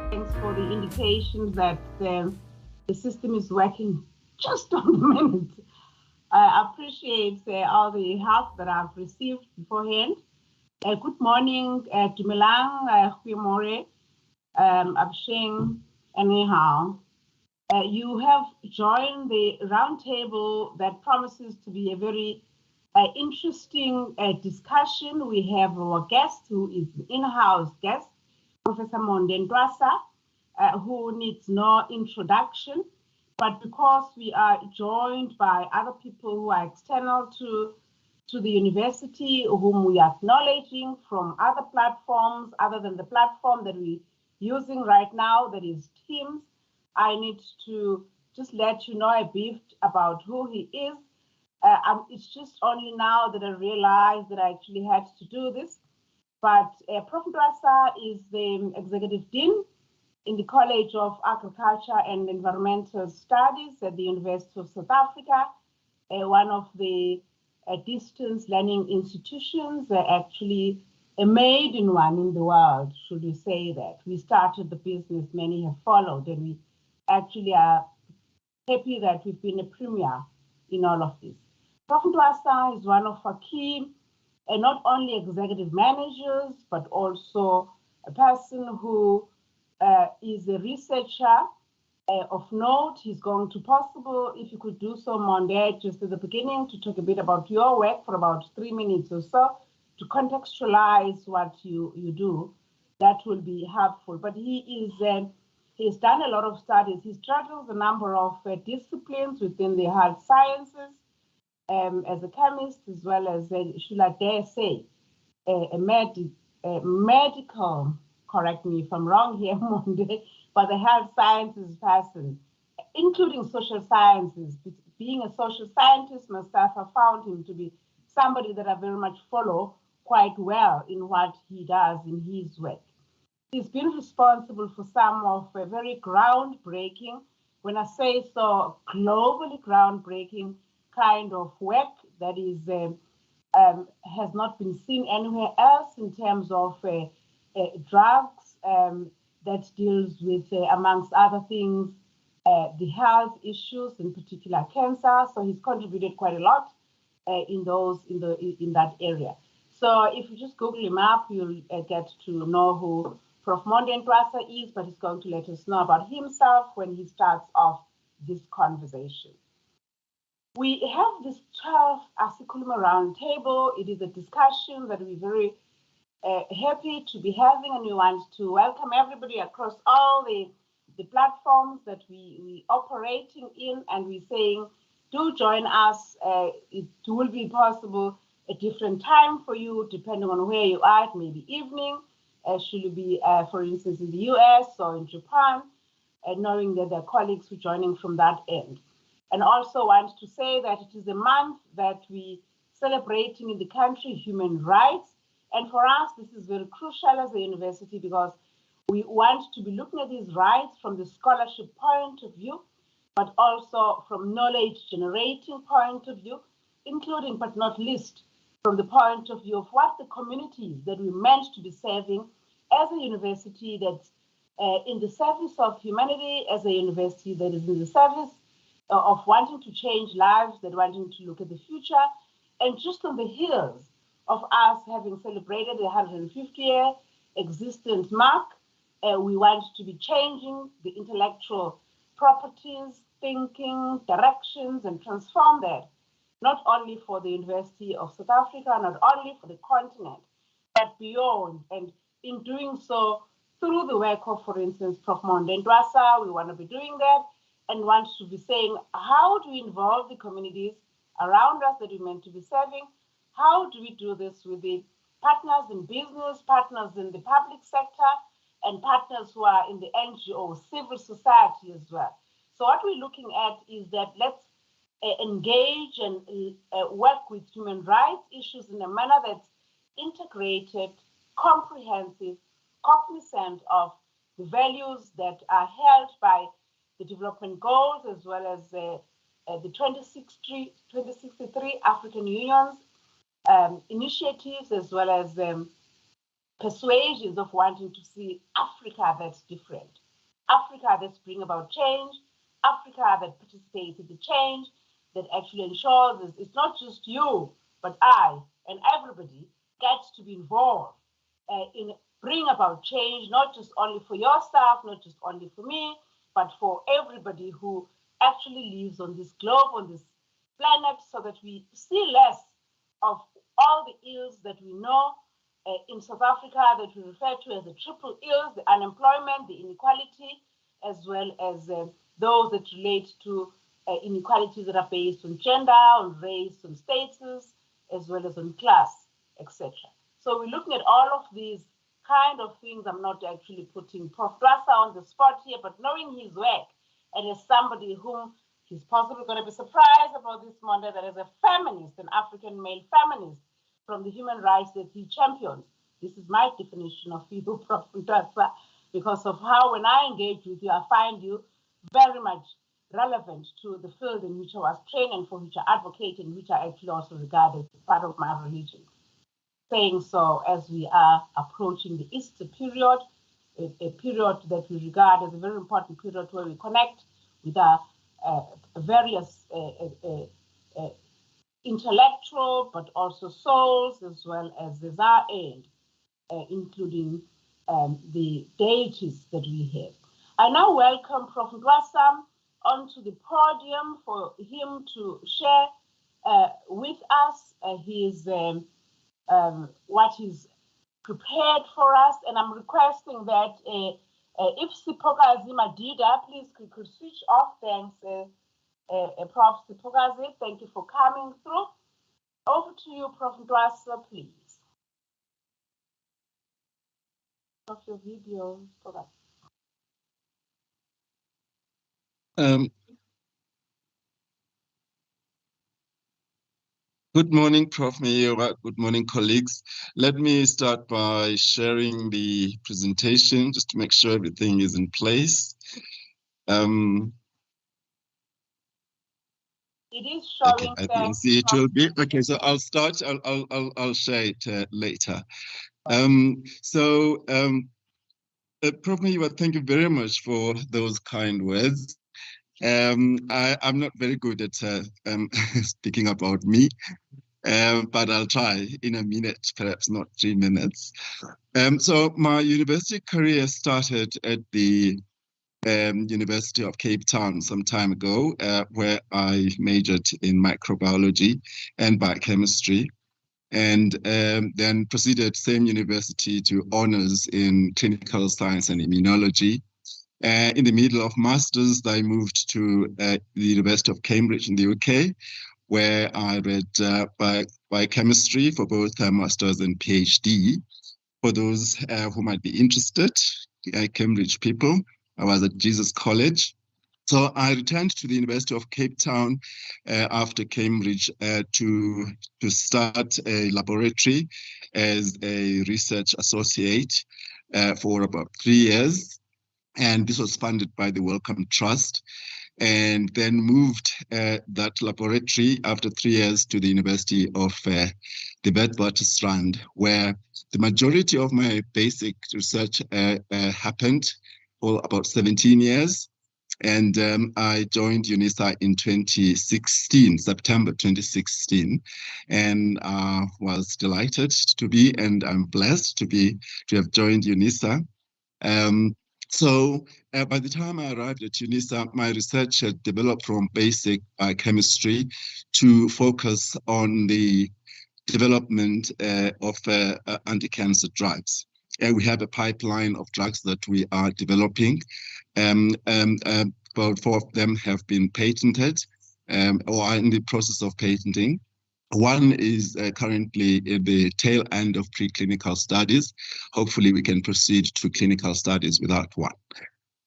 Thanks for the indication that the system is working just on the minute. I appreciate all the help that I've received beforehand. Good morning, Dumelang, Huimore, Absheng, anyhow. You have joined the roundtable that promises to be a very interesting discussion. We have our guest, who is an in-house guest, Professor M Ntwasa, who needs no introduction. But because we are joined by other people who are external to the university, whom we are acknowledging from other platforms, other than the platform that we're using right now, that is Teams, I need to just let you know a bit about who he is. It's just only now that I realized that I actually had to do this. But Prof Ntwasa is the Executive Dean in the College of Agriculture and Environmental Studies at the University of South Africa, one of the distance learning institutions, actually a maiden one in the world, should we say that. We started the business, many have followed, and we actually are happy that we've been a premier in all of this. Prof Ntwasa is one of our key, not only executive managers, but also a person who is a researcher of note. He's going to possible, if you could do so, Monday, just at the beginning, to talk a bit about your work for about 3 minutes or so, to contextualize what you do. That will be helpful. But he's done a lot of studies. He straddles a number of disciplines within the health sciences, as a chemist, as well as, should I dare say, a medical, correct me if I'm wrong here, Monday, but the health sciences person, including social sciences. Being a social scientist myself, I found him to be somebody that I very much follow quite well in what he does in his work. He's been responsible for some of a very groundbreaking, when I say so, globally groundbreaking kind of work that is has not been seen anywhere else in terms of drugs that deals with, amongst other things, the health issues, in particular cancer. So he's contributed quite a lot in that area. So if you just Google him up, you'll get to know who Prof M Ntwasa is, but he's going to let us know about himself when he starts off this conversation. We have this 12th Asikhulume roundtable. It is a discussion that we're very happy to be having, and we want to welcome everybody across all the platforms that we operating in, and we're saying, do join us. It will be possible a different time for you, depending on where you are. It may be evening. Should it be, for instance, in the US or in Japan, knowing that there are colleagues who are joining from that end. And also want to say that it is a month that we celebrating in the country human rights. And for us, this is very crucial as a university because we want to be looking at these rights from the scholarship point of view, but also from knowledge generating point of view, including but not least from the point of view of what the communities that we meant to be serving as a university that's in the service of humanity, as a university that is in the service of wanting to change lives, that wanting to look at the future, and just on the heels of us having celebrated the 150-year existence mark, we want to be changing the intellectual properties, thinking, directions, and transform that, not only for the University of South Africa, not only for the continent, but beyond. And in doing so, through the work of, for instance, Prof M Ntwasa, we want to be doing that and want to be saying, how do we involve the communities around us that we're meant to be serving? How do we do this with the partners in business, partners in the public sector, and partners who are in the NGO, civil society as well? So what we're looking at is that let's engage and work with human rights issues in a manner that's integrated, comprehensive, cognizant of the values that are held by the development goals, as well as the 2063 African Union's initiatives, as well as persuasions of wanting to see Africa that's different, Africa that's bring about change, Africa that participates in the change, that actually ensures it's not just you, but I and everybody gets to be involved in bring about change, not just only for yourself, not just only for me, but for everybody who actually lives on this globe, on this planet, so that we see less of all the ills that we know in South Africa that we refer to as the triple ills, the unemployment, the inequality, as well as those that relate to inequalities that are based on gender, on race, on status, as well as on class, etc. So we're looking at all of these kind of things. I'm not actually putting Prof Ntwasa on the spot here, but knowing his work, and as somebody whom he's possibly going to be surprised about this Monday, that as a feminist, an African male feminist, from the human rights that he champions. This is my definition of you, Prof Ntwasa, because of how when I engage with you, I find you very much relevant to the field in which I was trained and for which I advocate and which I actually also regard as part of my religion. Saying so as we are approaching the Easter period, a period that we regard as a very important period where we connect with our various intellectual, but also souls, as well as our aid, including the deities that we have. I now welcome Prof Ntwasa onto the podium for him to share with us his what he's prepared for us. And I'm requesting that if Sipokazi Madida, please could switch off. Thanks, Prof Sipokazi. Thank you for coming through. Over to you, Prof Ntwasa, please. Off your video, Sipokazi. Good morning, Prof Meyiwa. Good morning, colleagues. Let me start by sharing the presentation just to make sure everything is in place. It is showing. Okay, I can see it will be. Okay, so I'll start. I'll share it later. Prof Meyiwa, thank you very much for those kind words. I'm not very good at speaking about me, but I'll try in a minute, perhaps not 3 minutes. So my university career started at the University of Cape Town some time ago, where I majored in microbiology and biochemistry, and then proceeded same university to honors in clinical science and immunology. In the middle of masters, I moved to the University of Cambridge in the UK, where I read biochemistry for both masters and PhD. For those who might be interested, Cambridge people, I was at Jesus College. So I returned to the University of Cape Town after Cambridge to start a laboratory as a research associate for about 3 years. And this was funded by the Wellcome Trust, and then moved that laboratory after 3 years to the University of the Witwatersrand, where the majority of my basic research happened for about 17 years. And I joined Unisa in 2016, September 2016, and was delighted to be, and I'm blessed to have joined Unisa. So by the time I arrived at Unisa, my research had developed from basic chemistry to focus on the development of anti-cancer drugs. We have a pipeline of drugs that we are developing. About 4 of them have been patented or are in the process of patenting. One is currently in the tail end of preclinical studies. Hopefully, we can proceed to clinical studies without one.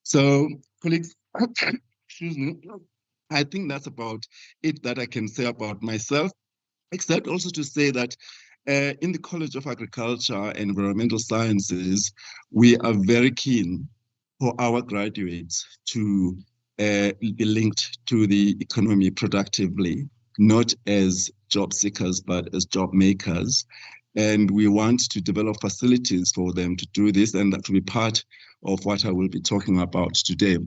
So, colleagues, excuse me, I think that's about it that I can say about myself, except also to say that in the College of Agriculture and Environmental Sciences, we are very keen for our graduates to be linked to the economy productively, not as job seekers, but as job makers. And we want to develop facilities for them to do this, and that will be part of what I will be talking about today.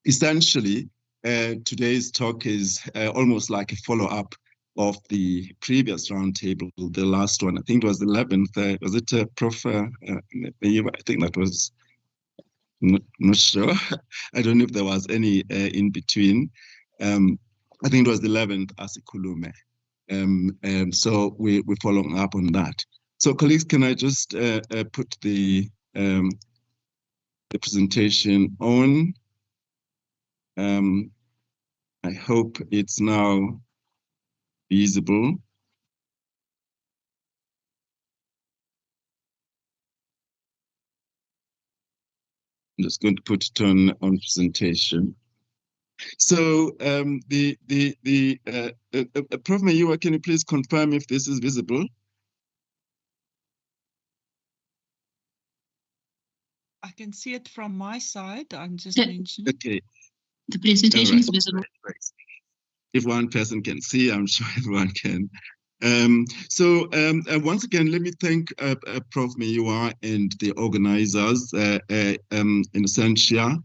Essentially, today's talk is almost like a follow-up of the previous roundtable, the last one. I think it was the 11th. Was it Prof Meyiwa? I think that was, not sure. I don't know if there was any in between. I think it was the 11th Asikhulume. So we're following up on that. So colleagues, can I just put the presentation on? I hope it's now visible. I'm just going to put it on presentation. So Prof Meyiwa, can you please confirm if this is visible? I can see it from my side. I'm just mentioning. Okay. The presentation is visible. If one person can see, I'm sure everyone can. So once again, let me thank Prof Meyiwa and the organizers in Essentia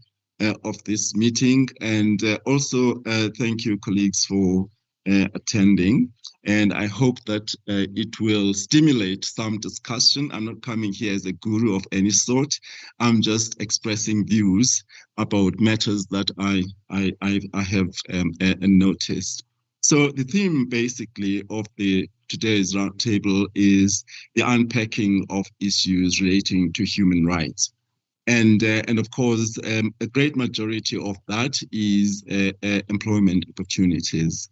of this meeting, and also thank you, colleagues, for attending. And I hope that it will stimulate some discussion. I'm not coming here as a guru of any sort. I'm just expressing views about matters that I have noticed. So the theme basically of today's roundtable is the unpacking of issues relating to human rights. And of course, a great majority of that is employment opportunities.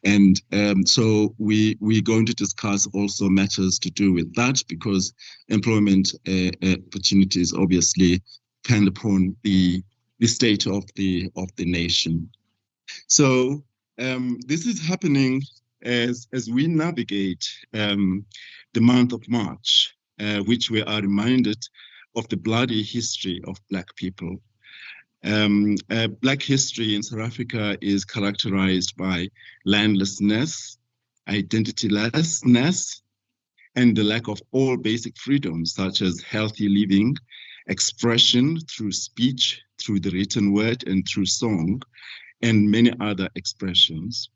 And so we're going to discuss also matters to do with that, because employment opportunities obviously depend upon the state of the nation. So this is happening as we navigate the month of March, which we are reminded of the bloody history of Black people. Black history in South Africa is characterized by landlessness, identitylessness, and the lack of all basic freedoms, such as healthy living, expression through speech, through the written word, and through song, and many other expressions.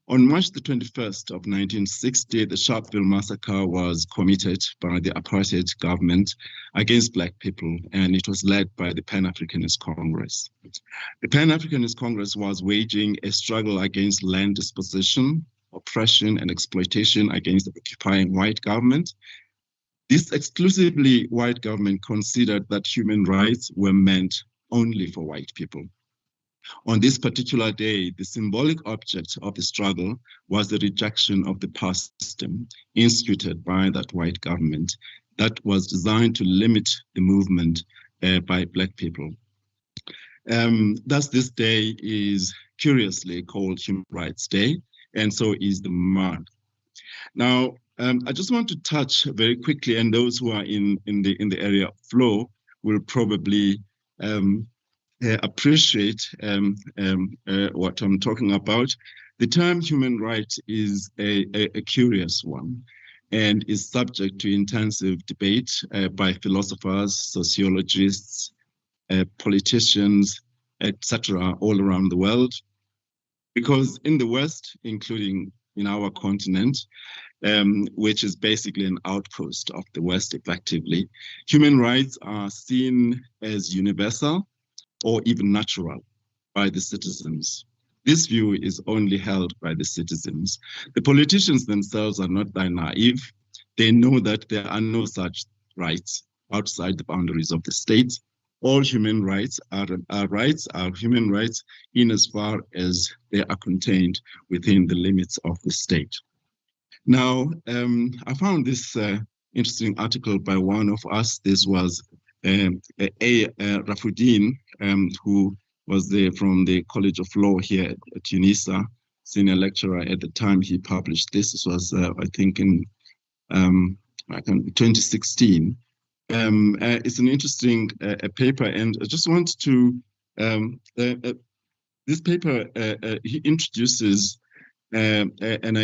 On March the 21st of 1960, the Sharpeville massacre was committed by the apartheid government against Black people, and it was led by the Pan-Africanist Congress. The Pan-Africanist Congress was waging a struggle against land dispossession, oppression, and exploitation against the occupying white government. This exclusively white government considered that human rights were meant only for white people. On this particular day, the symbolic object of the struggle was the rejection of the past system instituted by that white government that was designed to limit the movement by Black people. Thus, this day is curiously called Human Rights Day, and so is the month. Now, I just want to touch very quickly, and those who are in the area of flow will probably appreciate what I'm talking about. The term human rights is a curious one and is subject to intensive debate by philosophers, sociologists, politicians, etc., all around the world. Because in the West, including in our continent, which is basically an outpost of the West effectively, human rights are seen as universal or even natural by the citizens. This view is only held by the citizens. The politicians themselves are not that naive. They know that there are no such rights outside the boundaries of the state. All human rights are human rights in as far as they are contained within the limits of the state. Now, I found this interesting article by one of us. This was Rafuddin, who was from the College of Law here at Unisa, senior lecturer at the time he published this. This was, I think, in 2016. It's an interesting paper, and I just want to, this paper, he introduces an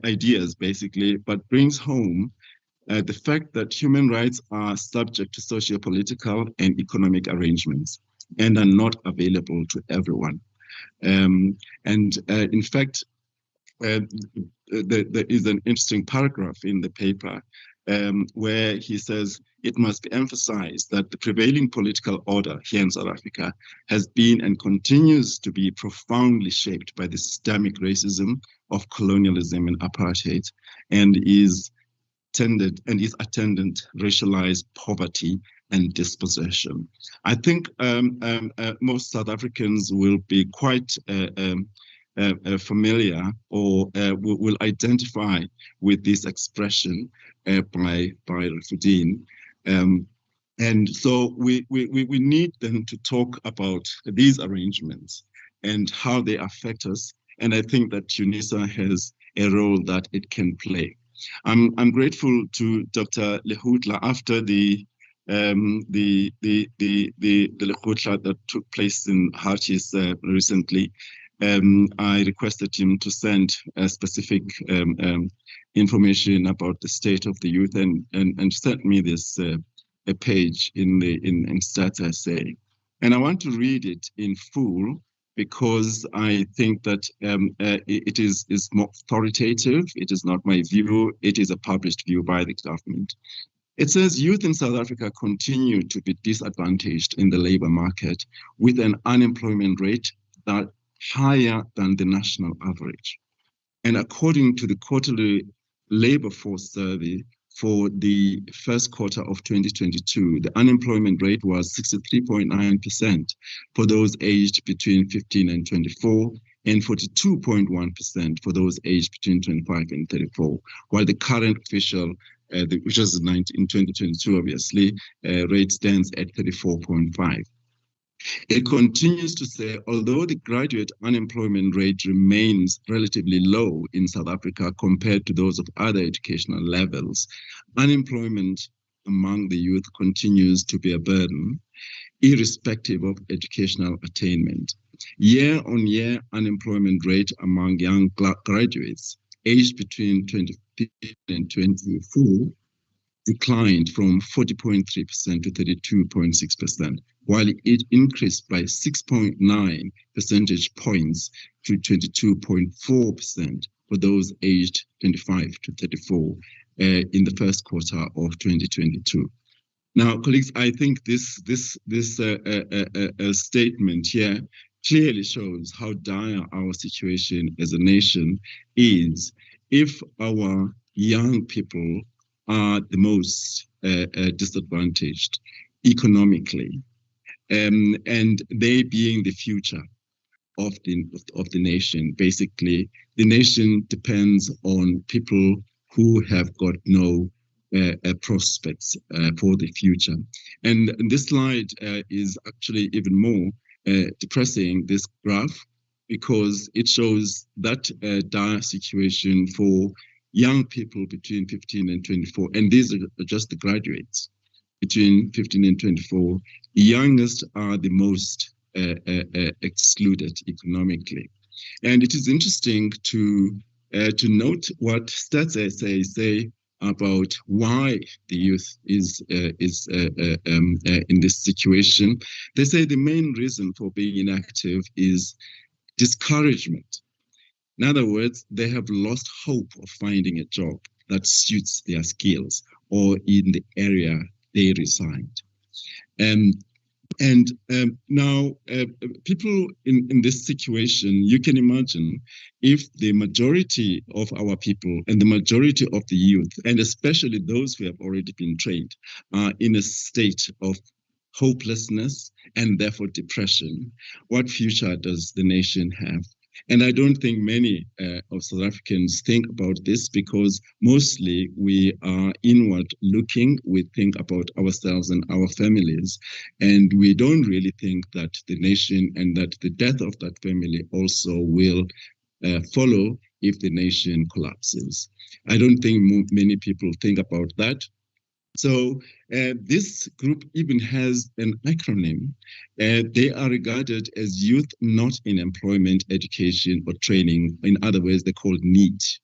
ideas basically, but brings home the fact that human rights are subject to socio-political and economic arrangements and are not available to everyone. In fact, there is an interesting paragraph in the paper where he says, it must be emphasized that the prevailing political order here in South Africa has been and continues to be profoundly shaped by the systemic racism of colonialism and apartheid, and is attendant racialized poverty and dispossession. I think most South Africans will be quite familiar or will identify with this expression by Rafuddin. And so we need then to talk about these arrangements and how they affect us. And I think that Unisa has a role that it can play. I'm grateful to Dr. Lehutla after the Lehutla that took place in Hartis recently. I requested him to send specific information about the state of the youth, and sent me this a page in Stats Essay, and I want to read it in full because I think that it is more authoritative. It is not my view. It is a published view by the government. It says youth in South Africa continue to be disadvantaged in the labor market with an unemployment rate that higher than the national average. And according to the quarterly labor force survey for the first quarter of 2022, the unemployment rate was 63.9% for those aged between 15 and 24, and 42.1% for those aged between 25 and 34, while the current official, which is in 2022, obviously, rate stands at 34.5. It continues to say, although the graduate unemployment rate remains relatively low in South Africa compared to those of other educational levels, unemployment among the youth continues to be a burden, irrespective of educational attainment. Year-on-year unemployment rate among young graduates aged between 25 and 24 declined from 40.3% to 32.6%, while it increased by 6.9 percentage points to 22.4% for those aged 25 to 34 in the first quarter of 2022. Now, colleagues, I think this statement here clearly shows how dire our situation as a nation is if our young people are the most disadvantaged economically, and they being the future of the nation. Basically, the nation depends on people who have got no prospects for the future. And this slide is actually even more depressing, this graph, because it shows that dire situation for young people between 15 and 24. And these are just the graduates between 15 and 24. The youngest are the most excluded economically. And it is interesting to note what stats say about why the youth is in this situation. They say the main reason for being inactive is discouragement. In other words, they have lost hope of finding a job that suits their skills or in the area they reside. Now, people in this situation, you can imagine if the majority of our people and the majority of the youth, and especially those who have already been trained, are in a state of hopelessness and therefore depression, what future does the nation have? And I don't think many of South Africans think about this, because mostly we are inward looking. We think about ourselves and our families, and we don't really think that the nation and that the death of that family also will follow if the nation collapses. I don't think many people think about that. So this group even has an acronym. They are regarded as youth not in employment, education, or training. In other words, they're called NEET.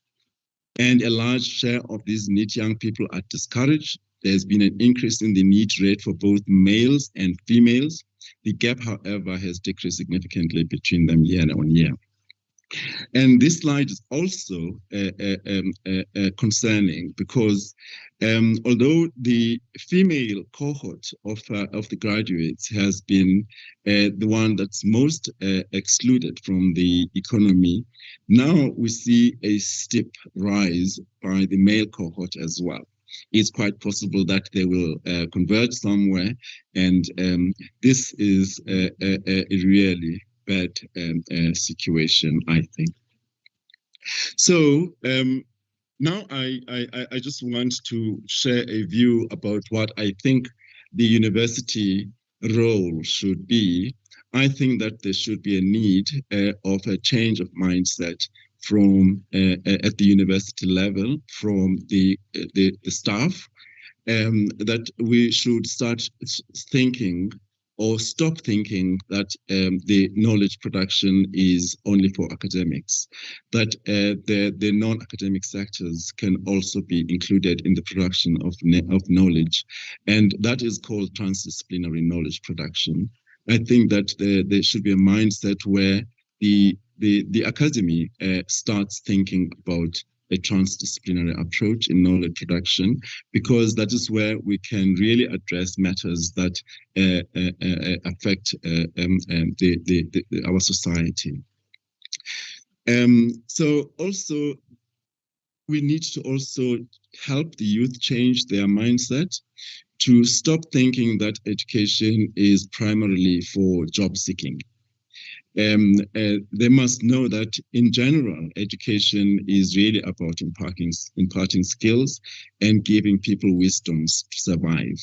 And a large share of these NEET young people are discouraged. There's been an increase in the NEET rate for both males and females. The gap, however, has decreased significantly between them year on year. And this slide is also concerning, because although the female cohort of the graduates has been the one that's most excluded from the economy, now we see a steep rise by the male cohort as well. It's quite possible that they will converge somewhere, and this is a really bad situation, I think. So now I just want to share a view about what I think the university role should be. I think that there should be a need of a change of mindset from at the university level, from the staff, that we should start thinking or stop thinking that the knowledge production is only for academics, that the non-academic sectors can also be included in the production of knowledge. And that is called transdisciplinary knowledge production. I think that there should be a mindset where the academy starts thinking about a transdisciplinary approach in knowledge production, because that is where we can really address matters that affect our society. So also, we need to also help the youth change their mindset to stop thinking that education is primarily for job seeking. They must know that in general, education is really about imparting skills and giving people wisdoms to survive.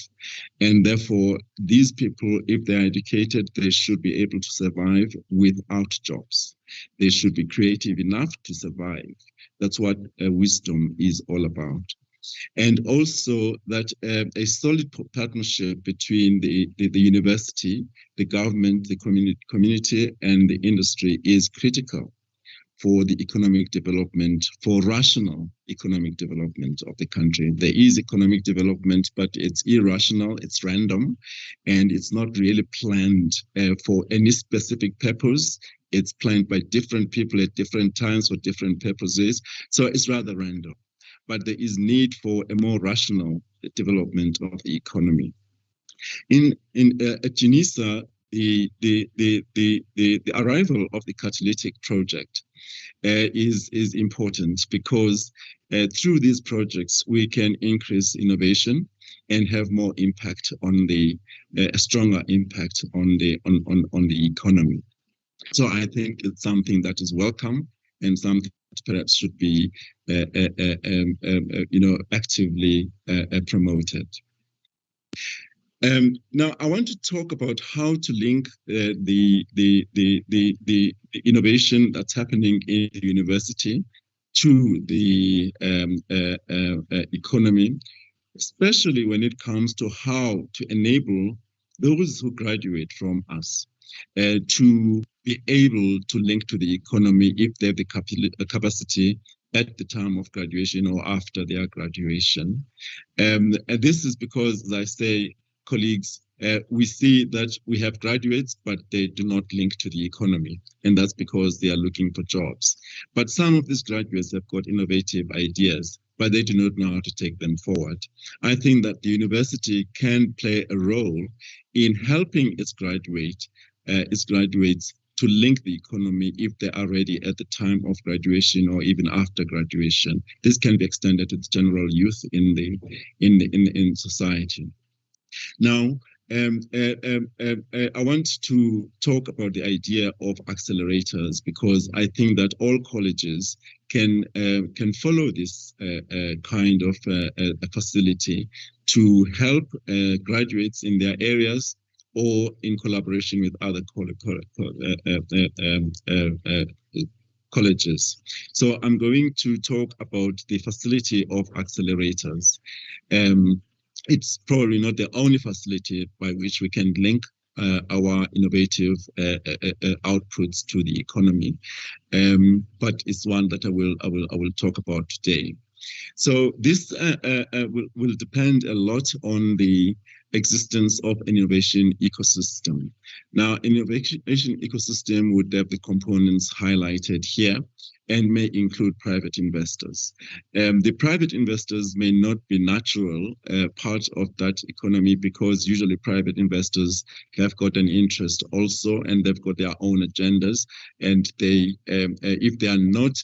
And therefore, these people, if they're educated, they should be able to survive without jobs. They should be creative enough to survive. That's what wisdom is all about. And also that a solid partnership between the university, the government, the community, and the industry is critical for the economic development, for rational economic development of the country. There is economic development, but it's irrational, it's random, and it's not really planned for any specific purpose. It's planned by different people at different times for different purposes. So it's rather random. But there is need for a more rational development of the economy. At Unisa, the arrival of the catalytic project is important because through these projects we can increase innovation and have more impact on a stronger impact on the economy. So I think it's something that is welcome and something that perhaps should be actively promoted. Now, I want to talk about how to link the innovation that's happening in the university to the economy, especially when it comes to how to enable those who graduate from us to be able to link to the economy if they have the capacity at the time of graduation or after their graduation. And this is because, as I say, colleagues, we see that we have graduates, but they do not link to the economy. And that's because they are looking for jobs. But some of these graduates have got innovative ideas, but they do not know how to take them forward. I think that the university can play a role in helping its graduates to link the economy if they are ready at the time of graduation or even after graduation. This can be extended to the general youth in society. Now, I want to talk about the idea of accelerators because I think that all colleges can follow this kind of facility to help graduates in their areas or in collaboration with other colleges. So I'm going to talk about the facility of accelerators. It's probably not the only facility by which we can link our innovative outputs to the economy, but it's one that I will talk about today. So this will depend a lot on the existence of an innovation ecosystem. Now, an innovation ecosystem would have the components highlighted here and may include private investors. The private investors may not be natural part of that economy because usually private investors have got an interest also and they've got their own agendas, and they, if they are not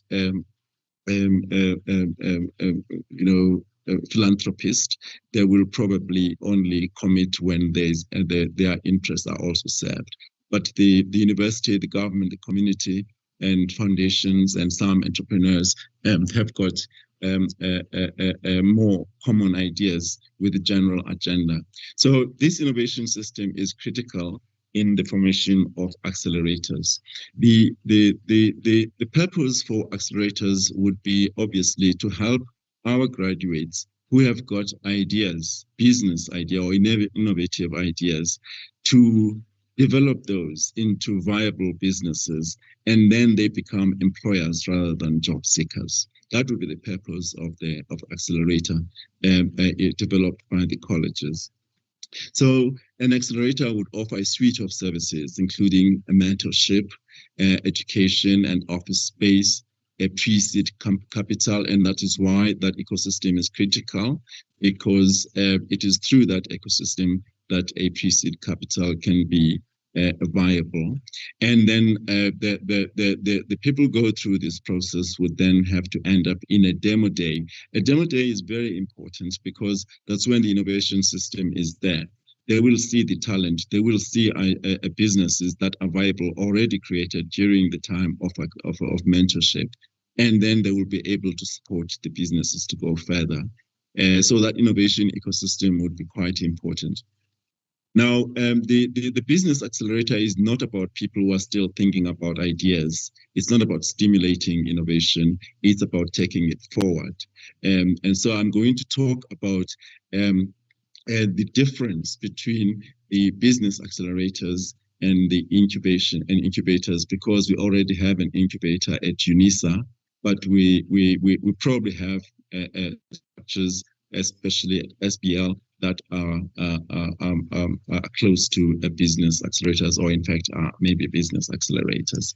philanthropist, they will probably only commit when their interests are also served. But the university, the government, the community, and foundations and some entrepreneurs have got more common ideas with the general agenda. So this innovation system is critical in the formation of accelerators. The purpose for accelerators would be obviously to help our graduates who have got ideas, business idea or innovative ideas, to develop those into viable businesses, and then they become employers rather than job seekers. That would be the purpose of accelerator developed by the colleges. So an accelerator would offer a suite of services, including a mentorship, education and office space, a pre-seed capital, and that is why that ecosystem is critical, because it is through that ecosystem that a pre-seed capital can be viable. And then the people go through this process would then have to end up in a demo day. A demo day is very important because that's when the innovation system is there. They will see the talent. They will see businesses that are viable already created during the time of mentorship. And then they will be able to support the businesses to go further. So that innovation ecosystem would be quite important. Now, the business accelerator is not about people who are still thinking about ideas. It's not about stimulating innovation. It's about taking it forward. And so I'm going to talk about the difference between the business accelerators and the incubation and incubators, because we already have an incubator at Unisa, but we probably have structures, especially at SBL, that are close to business accelerators, or in fact are maybe business accelerators.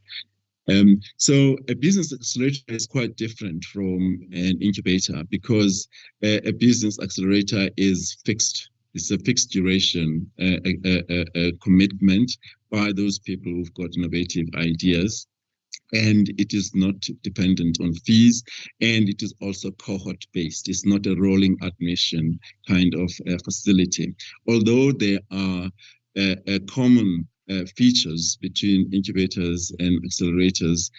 So a business accelerator is quite different from an incubator, because a business accelerator is fixed. It's a fixed duration commitment by those people who've got innovative ideas, and it is not dependent on fees, and it is also cohort-based. It's not a rolling admission kind of facility, although there are common features between incubators and accelerators,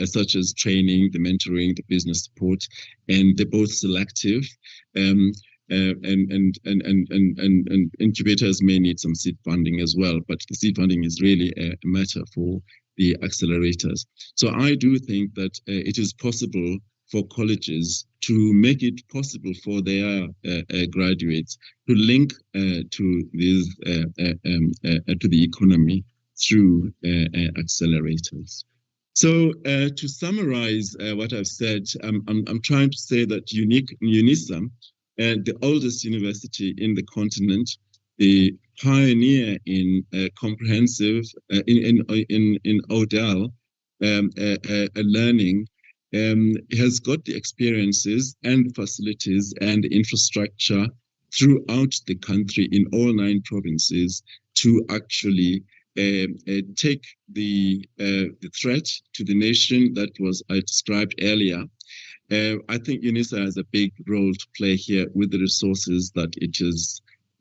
such as training, the mentoring, the business support, and they're both selective. And incubators may need some seed funding as well, but the seed funding is really a matter for the accelerators. So I do think that it is possible for colleges to make it possible for their graduates to link to these to the economy through accelerators. So to summarize what I've said, I'm trying to say that Unisa, the oldest university in the continent, the pioneer in comprehensive in ODL learning, has got the experiences and facilities and infrastructure throughout the country in all 9 provinces to actually take the threat to the nation that I described earlier. I think Unisa has a big role to play here with the resources that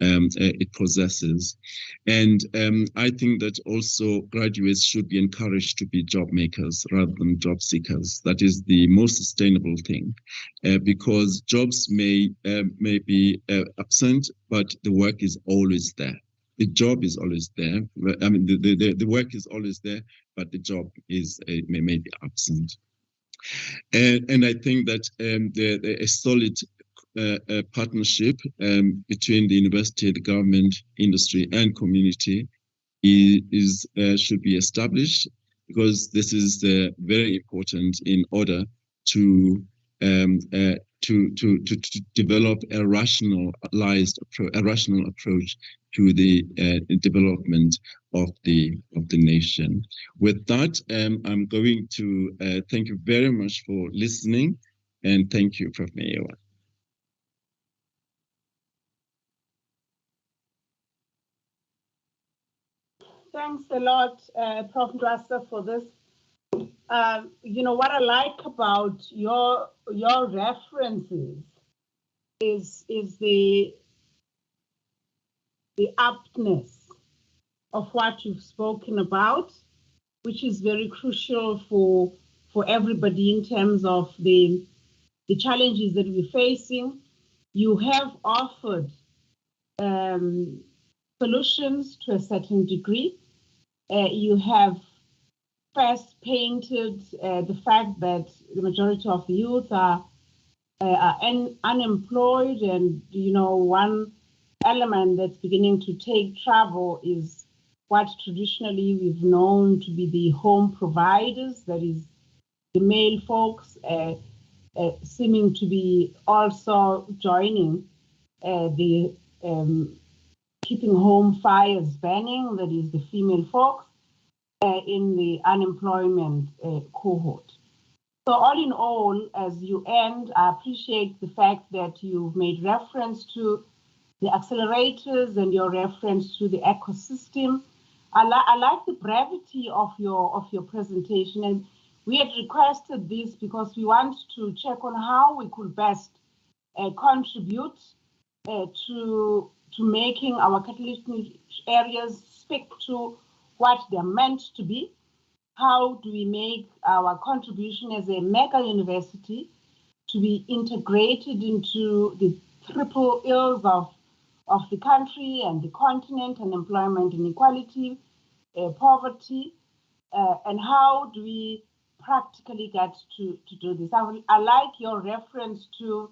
it possesses. And I think that also graduates should be encouraged to be job makers rather than job seekers. That is the most sustainable thing, because jobs may be absent, but the work is always there. The job is always there. I mean, the work is always there, but the job is may be absent. And I think that a solid partnership between the university, the government, industry, and community should be established, because this is very important in order to develop a rational approach to the development of the nation. With that, I'm going to thank you very much for listening, and thank you, Prof Meyiwa. Thanks a lot, Prof Ntwasa, for this. You know, what I like about your references is the aptness of what you've spoken about, which is very crucial for everybody in terms of the challenges that we're facing. You have offered solutions to a certain degree. You have first painted the fact that the majority of the youth are unemployed, and you know, one element that's beginning to take trouble is what traditionally we've known to be the home providers, that is the male folks, seeming to be also joining the keeping home fires burning, that is the female folks, in the unemployment cohort. So all in all, as you end, I appreciate the fact that you've made reference to the accelerators and your reference to the ecosystem. I like the brevity of your presentation, and we had requested this because we want to check on how we could best contribute to making our catalytic areas speak to what they're meant to be. How do we make our contribution as a mega university to be integrated into the triple ills of the country and the continent, and employment inequality, poverty, and how do we practically get to do this? I like your reference to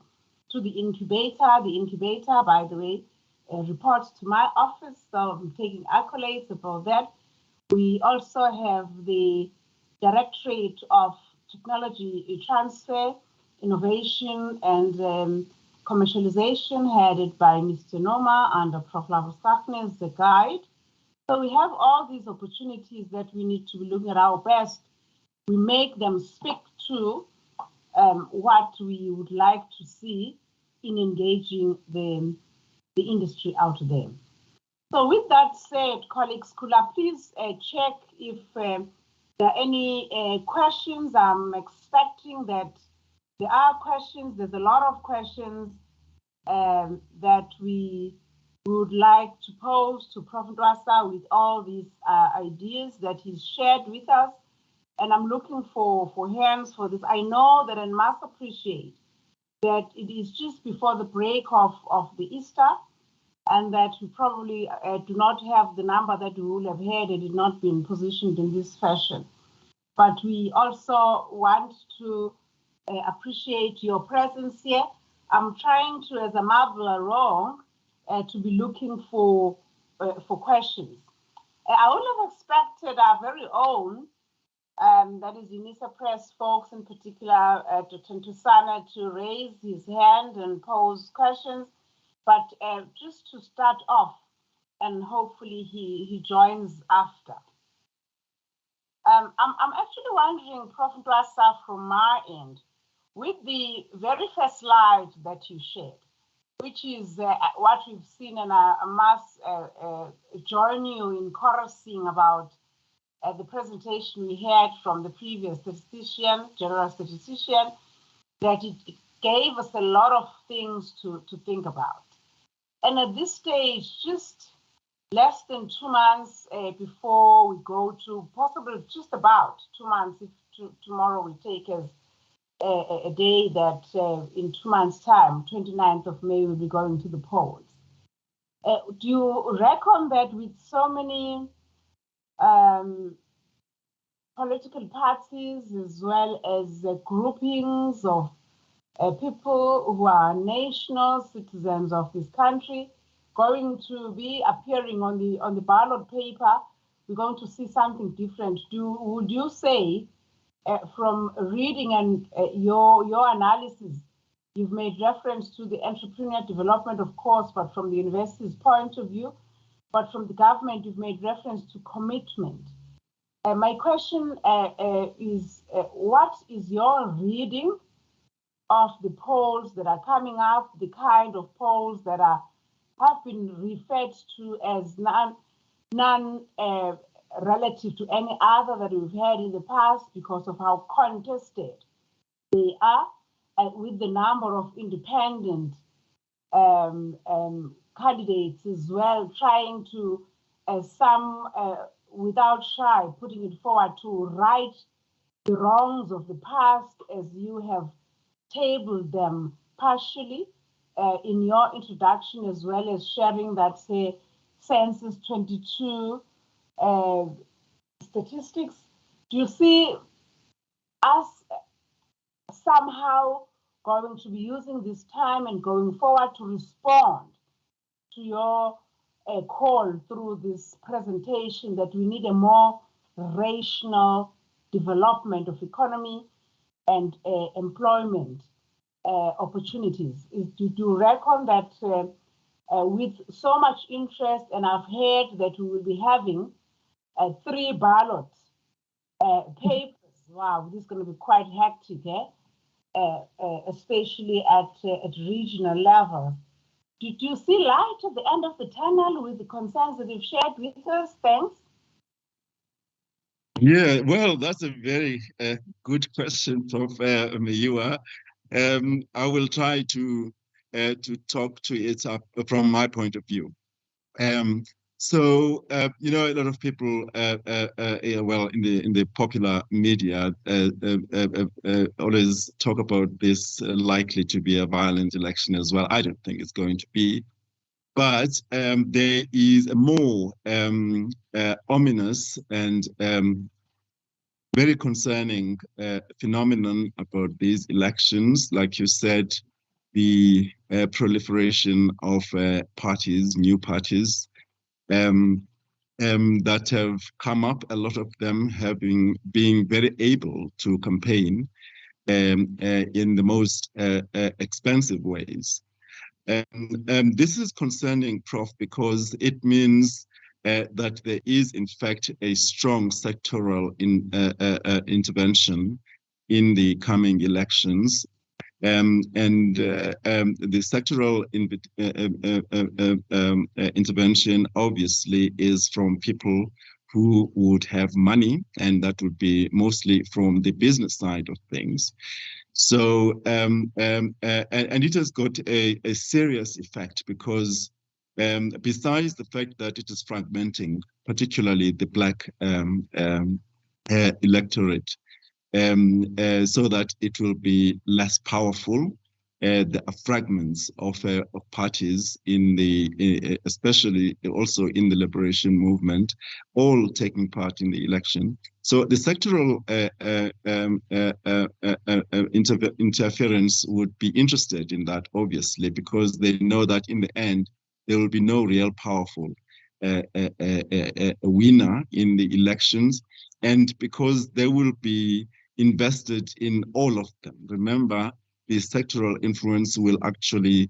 the incubator. The incubator, by the way, reports to my office, so I'm taking accolades about that. We also have the Directorate of Technology Transfer, Innovation and Commercialization, headed by Mr. Noma under Prof as the guide. So we have all these opportunities that we need to be looking at our best. We make them speak to what we would like to see in engaging the industry out there. So with that said, colleagues, could I please check if there are any questions? I'm expecting that there are questions. There's a lot of questions that we would like to pose to Prof Ntwasa with all these ideas that he's shared with us. And I'm looking for hands for this. I know that I must appreciate that it is just before the break of the Easter, and that we probably do not have the number that we would have had had it not been positioned in this fashion. But we also want to appreciate your presence here. I'm trying to, as a marvel along, to be looking for questions. I would have expected our very own, that is Unisa Press folks in particular, Dr. Ntwasa, to raise his hand and pose questions. But just to start off, and hopefully he joins after. I'm actually wondering, Prof Ntwasa, from my end, with the very first slide that you shared, which is what we've seen, and I must join you in chorusing about the presentation we had from the previous statistician, general statistician, that it gave us a lot of things to think about. And at this stage, just less than 2 months before we go to, possibly just about 2 months, if tomorrow we take as a day that in 2 months' time, 29th of May, we'll be going to the polls. Do you reckon that with so many political parties as well as groupings of people who are national citizens of this country going to be appearing on the ballot paper, we're going to see something different? Would you say, from reading and your analysis, you've made reference to the entrepreneurial development, of course, but from the university's point of view, but from the government, you've made reference to commitment. My question is, what is your reading of the polls that are coming up, the kind of polls that have been referred to as non relative to any other that we've had in the past because of how contested they are, with the number of independent candidates as well, trying to, some without shy, putting it forward to right the wrongs of the past as you have tabled them partially in your introduction, as well as sharing that, say, Census 22 statistics. Do you see us somehow going to be using this time and going forward to respond to your call through this presentation that we need a more rational development of economy and employment opportunities? Do you reckon that with so much interest, and I've heard that we will be having 3 ballot papers? Wow, this is going to be quite hectic, especially at regional level. Do you see light at the end of the tunnel with the concerns that you've shared with us? Thanks. Yeah, well, that's a very good question, Prof Meyiwa. I will try to talk to it from my point of view. So you know, a lot of people, well, in the popular media, always talk about this likely to be a violent election as well. I don't think it's going to be, but there is a more ominous and very concerning phenomenon about these elections. Like you said, the proliferation of parties, new parties, that have come up, a lot of them being very able to campaign in the most expensive ways. This is concerning, Prof, because it means that there is, in fact, a strong sectoral intervention in the coming elections. The sectoral intervention obviously is from people who would have money, and that would be mostly from the business side of things. So, and it has got a serious effect because besides the fact that it is fragmenting, particularly the Black electorate, so that it will be less powerful. The fragments of parties in the, especially also in the liberation movement, all taking part in the election. So the sectoral interference would be interested in that, obviously, because they know that in the end, there will be no real powerful winner in the elections, and because they will be invested in all of them. Remember, the sectoral influence will actually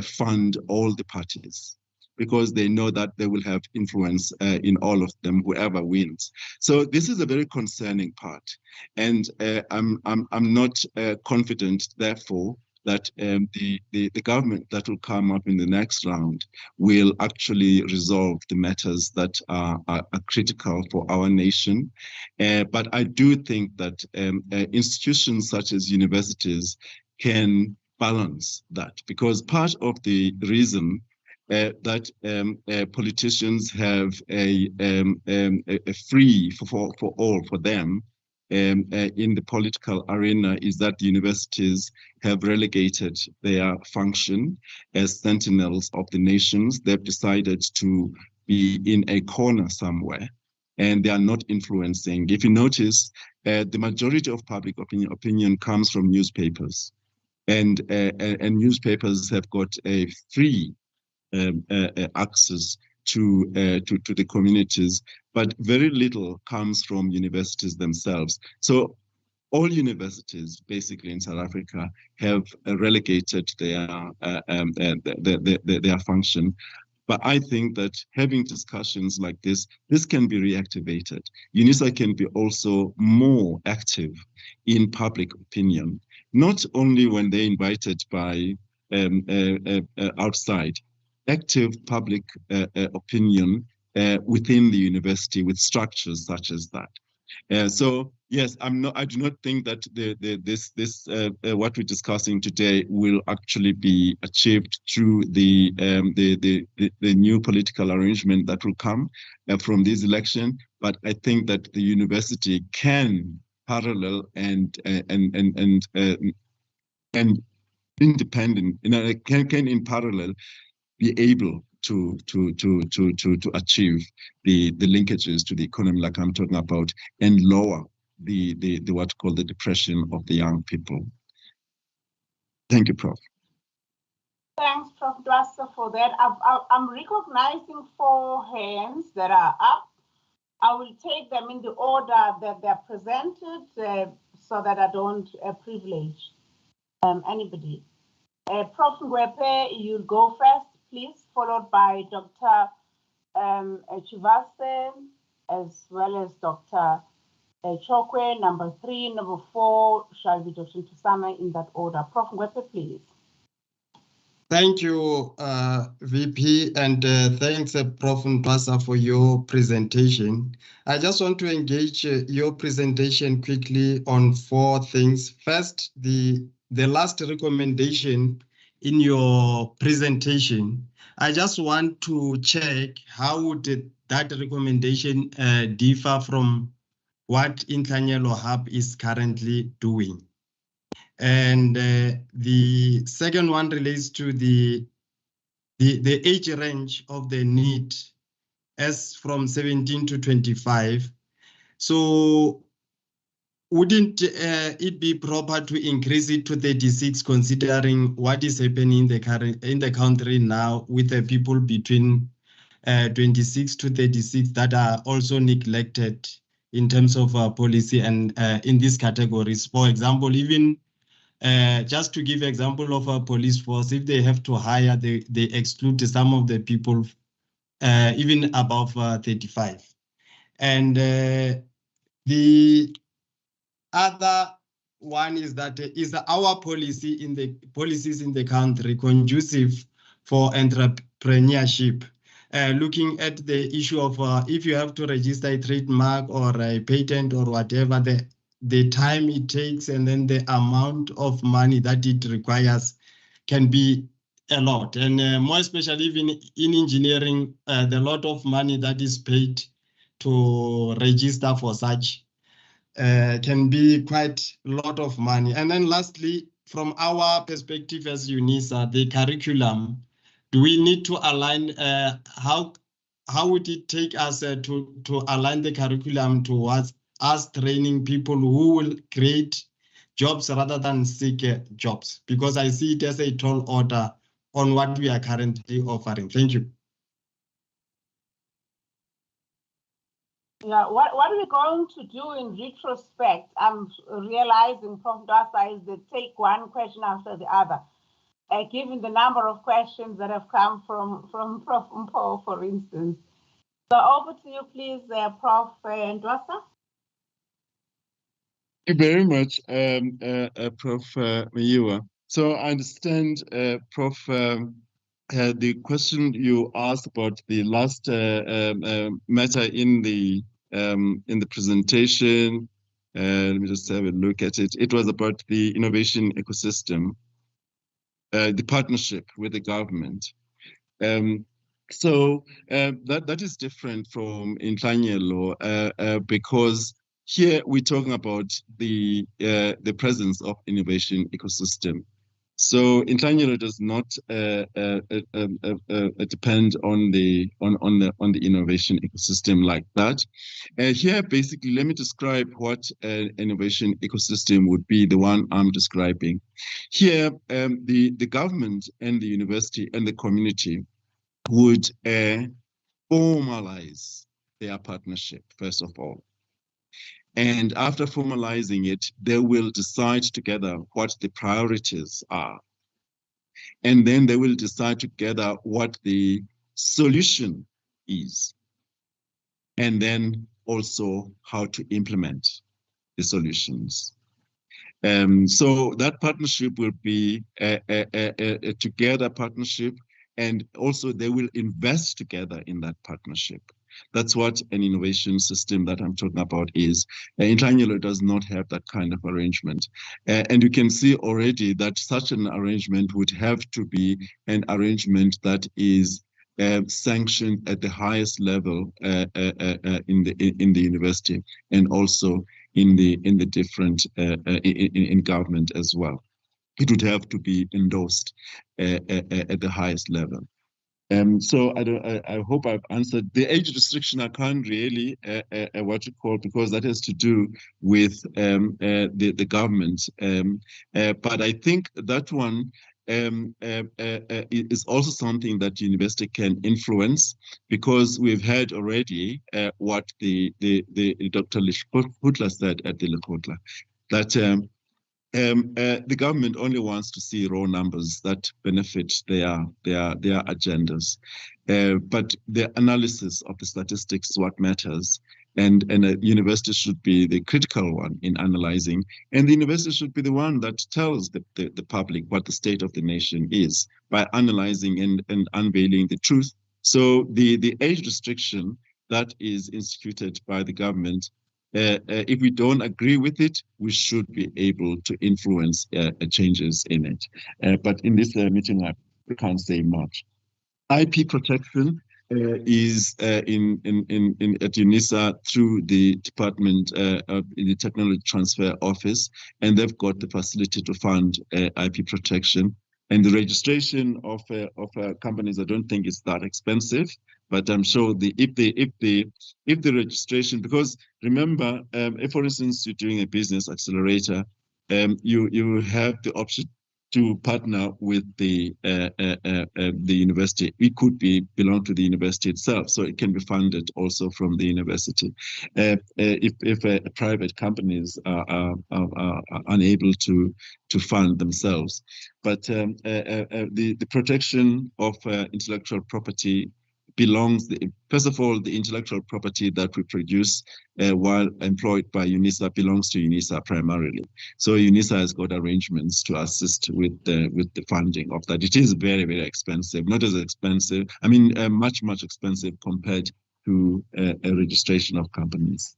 fund all the parties because they know that they will have influence in all of them, whoever wins. So this is a very concerning part, and I'm not confident, therefore, that the government that will come up in the next round will actually resolve the matters that are critical for our nation. But I do think that institutions such as universities can balance that, because part of the reason that politicians have a free for all for them in the political arena is that the universities have relegated their function as sentinels of the nations. They've decided to be in a corner somewhere, and they are not influencing. If you notice, the majority of public opinion comes from newspapers, and newspapers have got a free access to the communities, but very little comes from universities themselves. So all universities, basically in South Africa, have relegated their function. But I think that having discussions like this can be reactivated. Unisa can be also more active in public opinion, not only when they're invited by outside, active public opinion within the university with structures such as that. So yes, I do not think that what we're discussing today will actually be achieved through the new political arrangement that will come from this election. But I think that the university can parallel and independent, can in parallel be able to achieve the linkages to the economy, like I'm talking about, and lower the what called the depression of the young people. Thank you, Prof. Thanks, Prof Ntwasa, for that. I'm recognizing 4 hands that are up. I will take them in the order that they're presented so that I don't privilege anybody. Prof Ngwepe, you'll go first, please, followed by Dr. Chivase, as well as Dr. Chokwe. Number 3, number 4 shall be Dr. Ntwasa in that order. Prof Ngwepe, please. Thank you, VP, and thanks, Prof Ntwasa, for your presentation. I just want to engage your presentation quickly on 4 things. First, the last recommendation in your presentation. I just want to check how would that recommendation differ from what Inhlanyelo Hub is currently doing. And the second one relates to the age range of the need as from 17 to 25. So wouldn't it be proper to increase it to 36, considering what is happening in the country now with the people between 26 to 36 that are also neglected in terms of policy and in these categories? For example, even just to give example of a police force, if they have to hire, they exclude some of the people even above 35. And the other one is that is our policies in the country conducive for entrepreneurship? Looking at the issue of if you have to register a trademark or a patent or whatever, the time it takes and then the amount of money that it requires can be a lot. And more especially even in engineering, the lot of money that is paid to register for such can be quite a lot of money. And then lastly, from our perspective as Unisa, the curriculum, do we need to align, how would it take us to align the curriculum towards us training people who will create jobs rather than seek jobs? Because I see it as a tall order on what we are currently offering. Thank you. Yeah, what we're going to do in retrospect, I'm realizing, Prof Ntwasa, is to take one question after the other, given the number of questions that have come from Prof Mpho, for instance. So over to you, please, Prof Ntwasa. Thank you very much, Prof Meyiwa. So I understand, Prof, the question you asked about the last matter in the presentation. Let me just have a look at it. It was about the innovation ecosystem, the partnership with the government. So that is different from Intlanye law because here we're talking about the presence of innovation ecosystem. So Intlanye law does not depend on the innovation ecosystem like that. Here, basically, let me describe what an innovation ecosystem would be, the one I'm describing. Here, the government and the university and the community would formalize their partnership, first of all. And after formalizing it, they will decide together what the priorities are. And then they will decide together what the solution is. And then also how to implement the solutions. So that partnership will be a together partnership, and also they will invest together in that partnership. That's what an innovation system that I'm talking about is. Intlanye law does not have that kind of arrangement. And you can see already that such an arrangement would have to be an arrangement that is sanctioned at the highest level in the university, and also in the different in government as well. It would have to be endorsed at the highest level. So I hope I've answered. The age restriction I can't really what you call, because that has to do with the government. But I think that one is also something that university can influence, because we've heard already what the Dr. Lishputla said at the Lekotla, that the government only wants to see raw numbers that benefit their agendas, but the analysis of the statistics is what matters, and a university should be the critical one in analyzing, and the university should be the one that tells the public what the state of the nation is by analyzing and unveiling the truth. So the age restriction that is instituted by the government, if we don't agree with it, we should be able to influence changes in it. But in this meeting, I can't say much. IP protection is at Unisa through the Department of the Technology Transfer Office, and they've got the facility to fund IP protection. And the registration of companies, I don't think it's that expensive. But I'm sure if the registration, because remember, if for instance you're doing a business accelerator, you have the option to partner with the university. It could belong to the university itself, so it can be funded also from the university. If private companies are unable to fund themselves, but the protection of intellectual property belongs, first of all, the intellectual property that we produce while employed by Unisa belongs to Unisa primarily. So Unisa has got arrangements to assist with the funding of that. It is very, very expensive, not as expensive, I mean, much, much expensive compared to a registration of companies.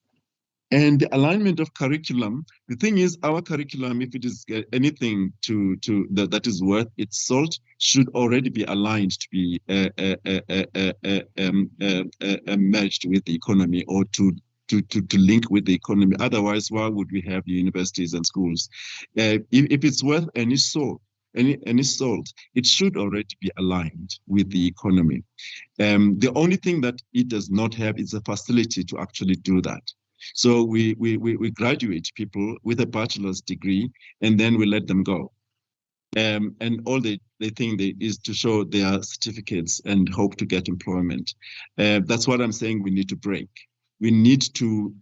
And the alignment of curriculum, the thing is, our curriculum, if it is anything that is worth its salt, should already be aligned to be merged with the economy, or to link with the economy. Otherwise, why would we have universities and schools? If it's worth any salt, it should already be aligned with the economy. The only thing that it does not have is a facility to actually do that. So we graduate people with a bachelor's degree, and then we let them go. And all they think is to show their certificates and hope to get employment. That's what I'm saying we need to break. We need to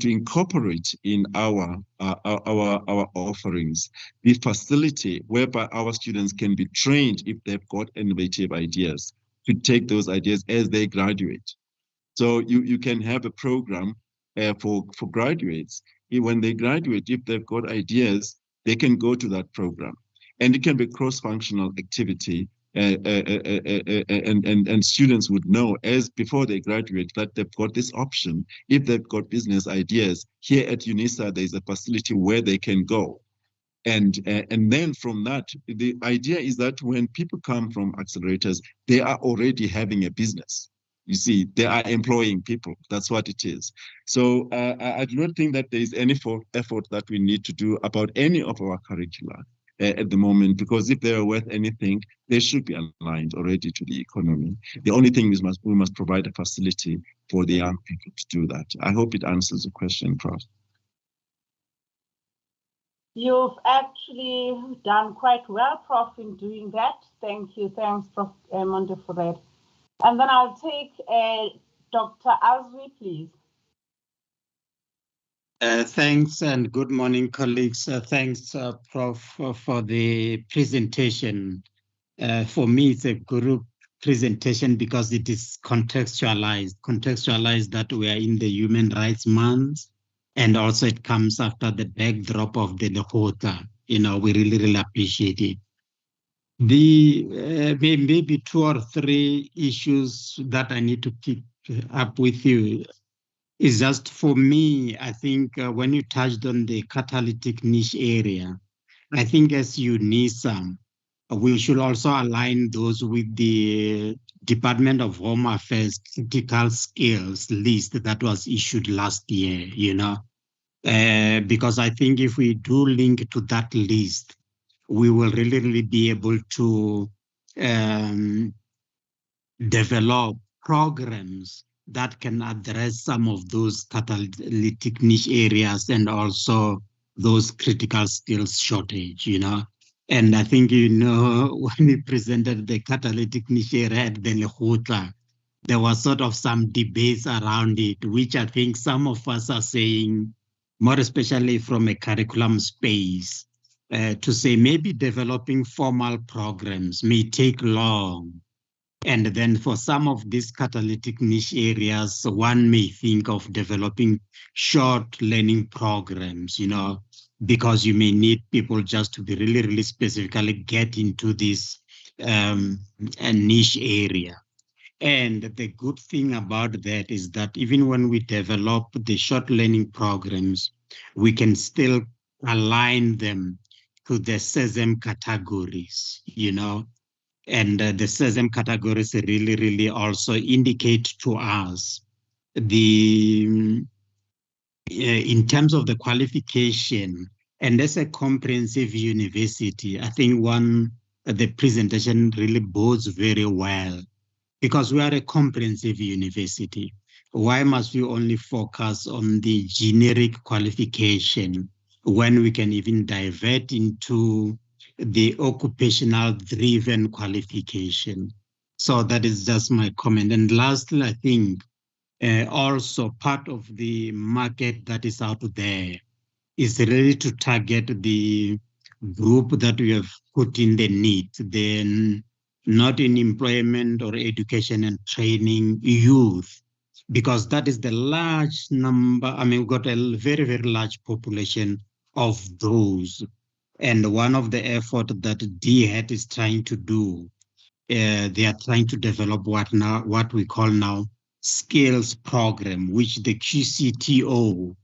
incorporate in our offerings the facility whereby our students can be trained, if they've got innovative ideas, to take those ideas as they graduate. So you can have a program for graduates. When they graduate, if they've got ideas, they can go to that program. And it can be cross-functional activity, and students would know as before they graduate that they've got this option. If they've got business ideas, here at Unisa, there's a facility where they can go. And then from that, the idea is that when people come from accelerators, they are already having a business. You see, they are employing people. That's what it is. So I do not think that there is any effort that we need to do about any of our curricula at the moment, because if they are worth anything, they should be aligned already to the economy. The only thing is we must provide a facility for the young people to do that. I hope it answers the question, Prof. You've actually done quite well, Prof, in doing that. Thank you. Thanks, Prof Monte, for that. And then I'll take Dr. Azwi, please. Thanks and good morning, colleagues. Thanks, Prof, for the presentation. For me, it's a group presentation because it is contextualized that we are in the Human Rights Month, and also it comes after the backdrop of the Lekgotla. You know, we really, really appreciate it. The maybe 2 or 3 issues that I need to pick up with you is just, for me, I think when you touched on the catalytic niche area, I think as Unisa, we should also align those with the Department of Home Affairs critical skills list that was issued last year, you know, because I think if we do link to that list, we will really, really be able to develop programs that can address some of those catalytic niche areas and also those critical skills shortage, you know. And I think, you know, when we presented the catalytic niche area at the Lekgotla, there was sort of some debates around it, which I think some of us are saying, more especially from a curriculum space, to say maybe developing formal programs may take long. And then for some of these catalytic niche areas, one may think of developing short learning programs, you know, because you may need people just to be really, really specifically get into this a niche area. And the good thing about that is that even when we develop the short learning programs, we can still align them to the SESM categories, you know, and the SESM categories really, really also indicate to us the, in terms of the qualification, and as a comprehensive university, I think the presentation really bodes very well because we are a comprehensive university. Why must we only focus on the generic qualification when we can even divert into the occupational driven qualification? So that is just my comment. And lastly, I think also part of the market that is out there is really to target the group that we have put in the need, then not in employment or education and training youth, because that is the large number. I mean, we've got a very, very large population of those. And one of the efforts that DHET is trying to do, they are trying to develop what we call now skills program, which the QCTO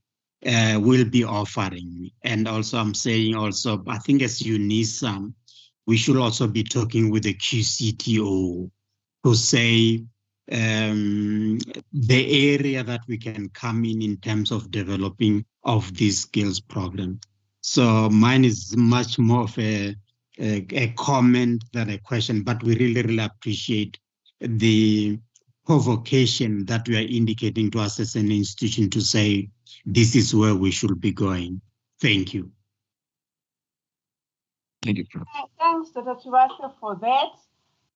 will be offering. And also I'm saying also, I think as Unisa, we should also be talking with the QCTO to say the area that we can come in terms of developing of this skills program. So mine is much more of a comment than a question, but we really, really appreciate the provocation that we are indicating to us as an institution to say, this is where we should be going. Thank you. Thank you, Prof. Thanks, Dr. Ntwasa, for that.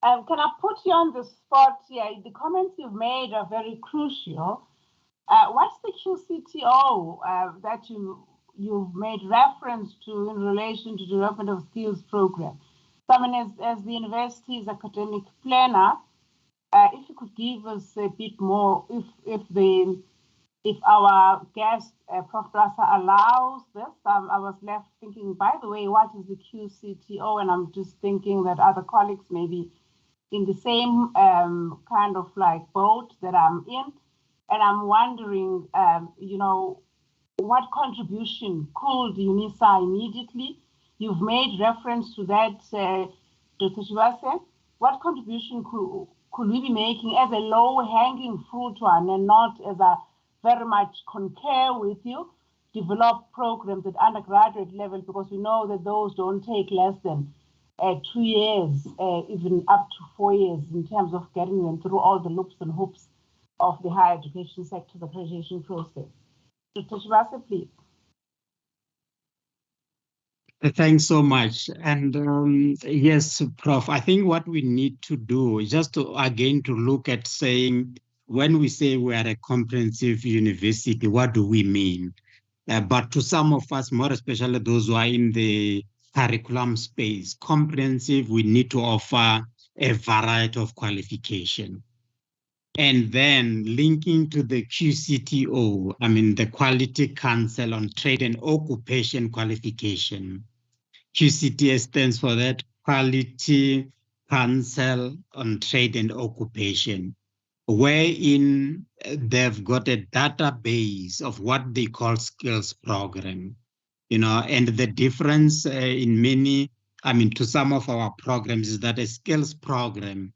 Can I put you on the spot here? The comments you've made are very crucial. What's the QCTO that you've made reference to in relation to the development of skills program? So, I mean, as the university's academic planner, if you could give us a bit more, if our guest, Prof Ntwasa, allows this. I was left thinking, by the way, what is the QCTO? And I'm just thinking that other colleagues may be in the same kind of like boat that I'm in. And I'm wondering, you know, what contribution could Unisa immediately? You've made reference to that, Dr. Ntwasa. What contribution could we be making as a low-hanging fruit one, and not as a very much concur with you, develop programs at undergraduate level, because we know that those don't take less than 2 years, even up to 4 years, in terms of getting them through all the loops and hoops of the higher education sector's accreditation process. Dr. Ntwasa, please. Thanks so much. And yes, Prof, I think what we need to do is just to, again, to look at saying, when we say we are a comprehensive university, what do we mean? But to some of us, more especially those who are in the curriculum space, comprehensive, we need to offer a variety of qualification. And then linking to the QCTO, I mean, the Quality Council on Trade and Occupation Qualification. QCTA stands for that Quality Council on Trade and Occupation, wherein they've got a database of what they call skills program, you know, and the difference in many, I mean, to some of our programs is that a skills program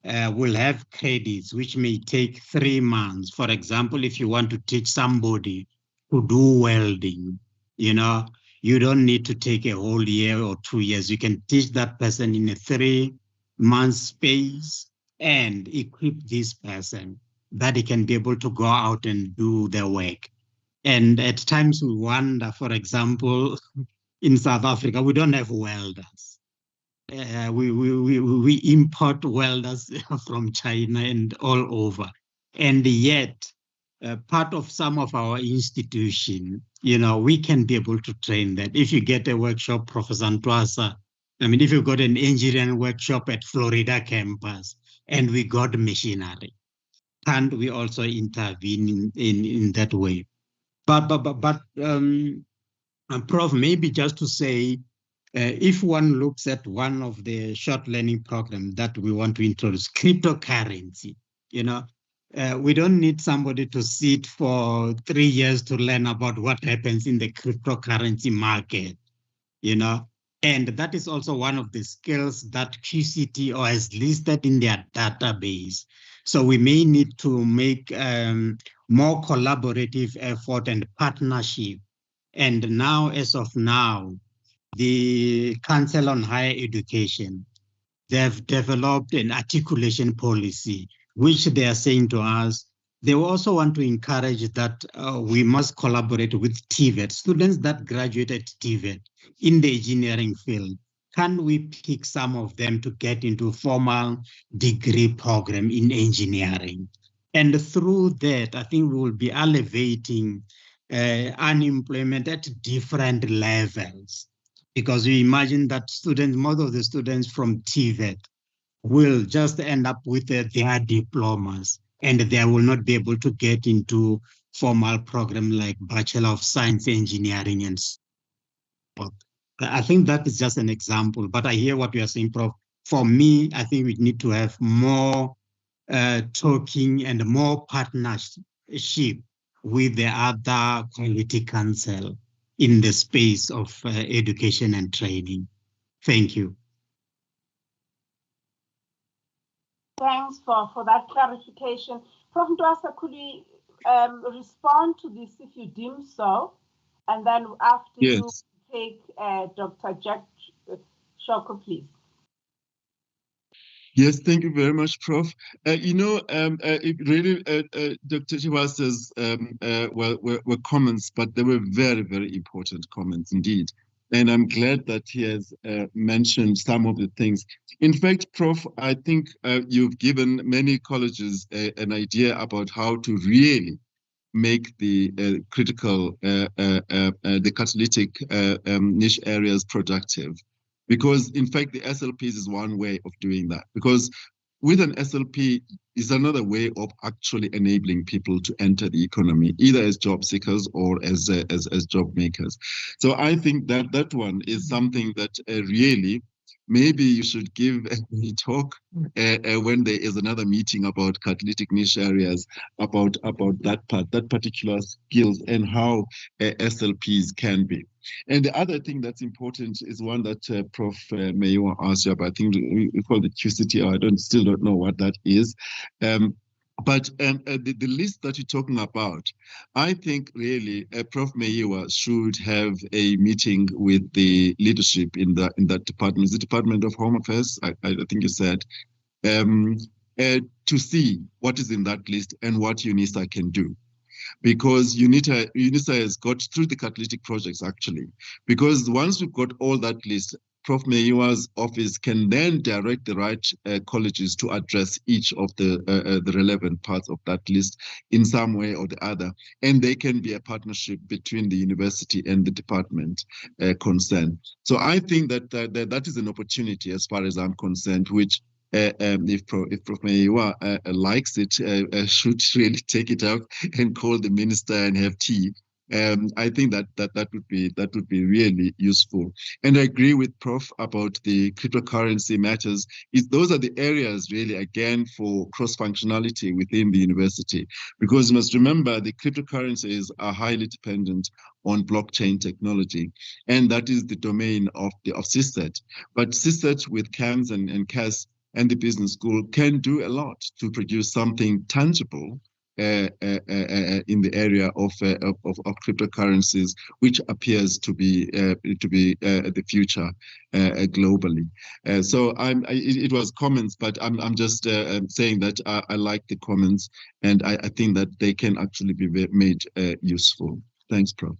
will have credits which may take 3 months. For example, if you want to teach somebody to do welding, you know, you don't need to take a whole year or 2 years. You can teach that person in a 3-month space and equip this person that he can be able to go out and do their work. And at times we wonder, for example, in South Africa, we don't have welders. We import welders from China and all over. And yet, part of some of our institution, you know, we can be able to train that. If you get a workshop, Professor Ntwasa, I mean, if you've got an engineering workshop at Florida campus and we got machinery, can't we also intervene in that way? But Prof, maybe just to say, if one looks at one of the short learning programs that we want to introduce, cryptocurrency, you know, we don't need somebody to sit for 3 years to learn about what happens in the cryptocurrency market, you know, and that is also one of the skills that QCTO has listed in their database. So we may need to make more collaborative effort and partnership. And now, as of now, the Council on Higher Education, they've developed an articulation policy, which they are saying to us, they also want to encourage that we must collaborate with TVET, students that graduated TVET in the engineering field. Can we pick some of them to get into formal degree program in engineering? And through that, I think we will be elevating unemployment at different levels. Because we imagine that students, most of the students from TVET will just end up with their diplomas, and they will not be able to get into formal program like Bachelor of Science Engineering and so on. I think that is just an example, but I hear what you are saying, Prof. For me, I think we need to have more talking and more partnership with the other quality council in the space of education and training. Thank you. Thanks for that clarification. Prof Ntwasa, could you respond to this if you deem so? And then after you take Dr. Jack Shoko, please. Yes, thank you very much, Prof. It really, Dr. Ntwasa's were comments, but they were very, very important comments indeed. And I'm glad that he has mentioned some of the things. In fact, Prof, I think you've given many colleges an idea about how to really make the critical, the catalytic niche areas productive. Because in fact, the SLPs is one way of doing that. Because with an SLP is another way of actually enabling people to enter the economy, either as job seekers or as job makers. So I think that one is something that really maybe you should give a talk when there is another meeting about catalytic niche areas, about that particular skills and how SLPs can be. And the other thing that's important is one that Prof Meyiwa asked you about. I think we call it QCT. I still don't know what that is. But the list that you're talking about, I think really Prof Meyiwa should have a meeting with the leadership in that department, the Department of Home Affairs, I think you said, to see what is in that list and what Unisa can do. Because Unisa has got through the catalytic projects actually. Because once we've got all that list, Prof Meyiwa's office can then direct the right colleges to address each of the relevant parts of that list in some way or the other. And they can be a partnership between the university and the department concerned. So I think that is an opportunity as far as I'm concerned, which if Prof Meyiwa likes it, should really take it out and call the minister and have tea. I think that would be really useful. And I agree with Prof about the cryptocurrency matters. Those are the areas really, again, for cross-functionality within the university. Because you must remember the cryptocurrencies are highly dependent on blockchain technology. And that is the domain of CSET. But CSET with CAMS and CAS and the business school can do a lot to produce something tangible in the area of cryptocurrencies, which appears to be the future globally. So it was comments, but I'm just saying that I like the comments, and I think that they can actually be made useful. Thanks, Prof.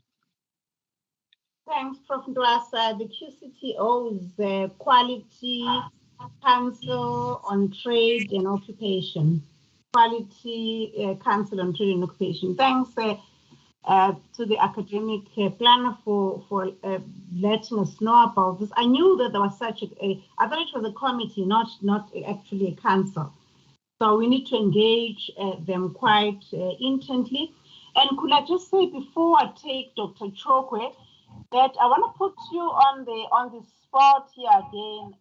Thanks, Prof Ntwasa. The QCTO is the Quality Council on Trade and Occupation. Quality Council on Trade and Occupation. Thanks to the academic planner for letting us know about this. I knew that there was such I thought it was a committee, not actually a council. So we need to engage them quite intently. And could I just say before I take Dr. Chokwe that I want to put you on the spot here again,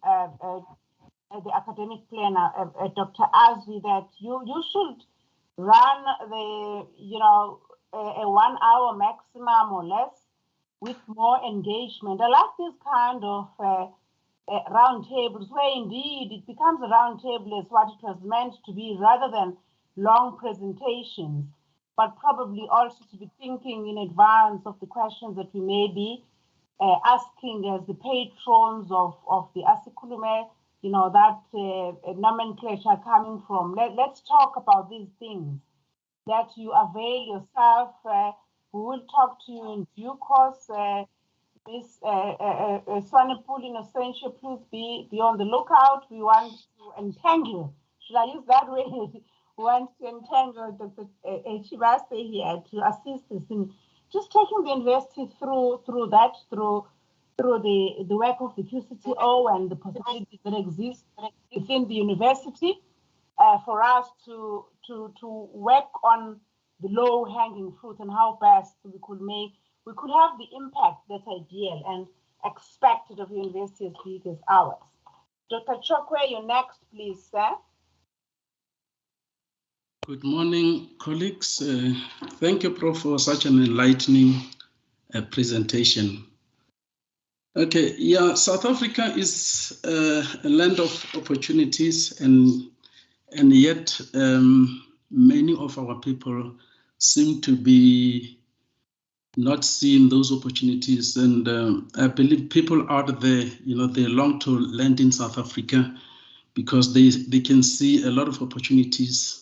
the academic planner, Dr. Azwi, that you should run a 1 hour maximum or less with more engagement. I like this kind of round tables where indeed it becomes a round table as what it was meant to be rather than long presentations, but probably also to be thinking in advance of the questions that we may be asking as the patrons of the Asikhulume that nomenclature coming from. Let's talk about these things that you avail yourself. We will talk to you in due course. Miss Swanepoel Innocentio, please be on the lookout. We want to entangle. Should I use that way? We want to entangle Dr. Chibase here to assist us in just taking the university through the work of the QCTO and the possibilities that exist within the university for us to work on the low-hanging fruit and how best we could have the impact that's ideal and expected of a university as big as ours. Dr. Chokwe, you're next, please, sir. Good morning, colleagues. Thank you, Prof, for such an enlightening presentation. Okay, yeah, South Africa is a land of opportunities, and yet many of our people seem to be not seeing those opportunities. And I believe people out there, they long to land in South Africa because they can see a lot of opportunities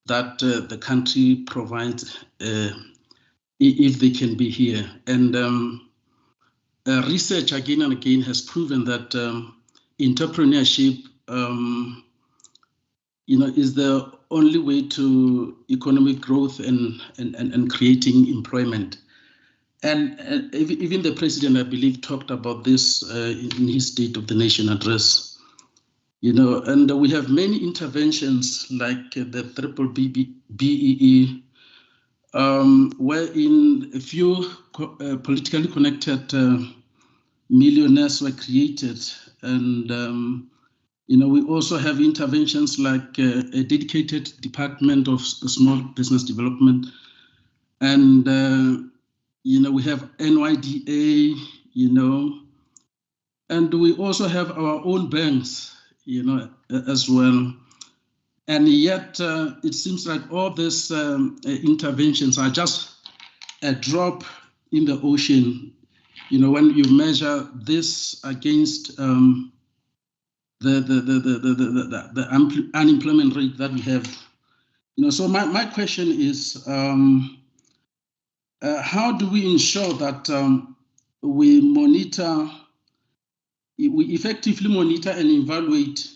that the country provides if they can be here. And research again and again has proven that entrepreneurship is the only way to economic growth and creating employment. And even the president, I believe, talked about this in his State of the Nation address. And we have many interventions like the BEE, wherein a few politically connected millionaires were created. And, we also have interventions like a dedicated department of small business development. And, we have NYDA, and we also have our own banks, as well. And yet it seems like all these interventions are just a drop in the ocean, when you measure this against the unemployment rate that we have. So my question is, how do we ensure that we effectively monitor and evaluate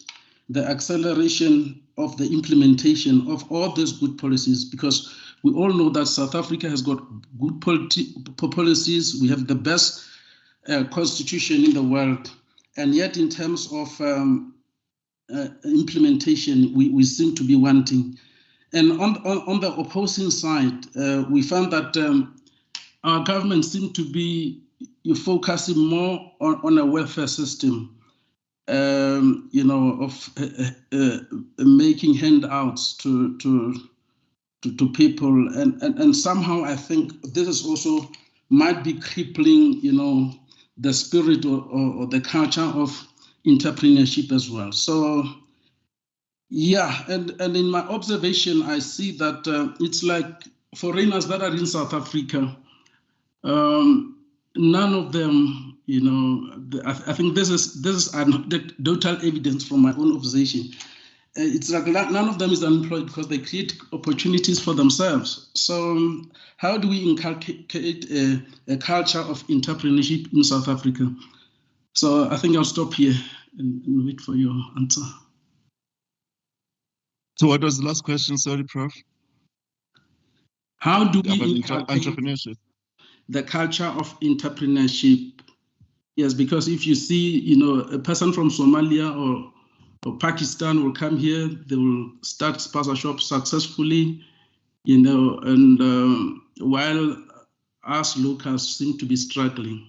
the acceleration of the implementation of all these good policies? Because we all know that South Africa has got good policies. We have the best constitution in the world. And yet in terms of implementation, we seem to be wanting. And on the opposing side, we found that our government seemed to be focusing more on a welfare system, of making handouts to people, and somehow I think this is also might be crippling, the spirit or the culture of entrepreneurship as well. So. Yeah, and in my observation, I see that it's like foreigners that are in South Africa, none of them, I think this is anecdotal evidence from my own observation. It's like none of them is unemployed because they create opportunities for themselves. So how do we inculcate a culture of entrepreneurship in South Africa? So I think I'll stop here and wait for your answer. So what was the last question? Sorry, Prof. How do we entrepreneurship? The culture of entrepreneurship? Yes, because if you see, a person from Somalia or Pakistan will come here, they will start spaza shops successfully, and while us locals seem to be struggling.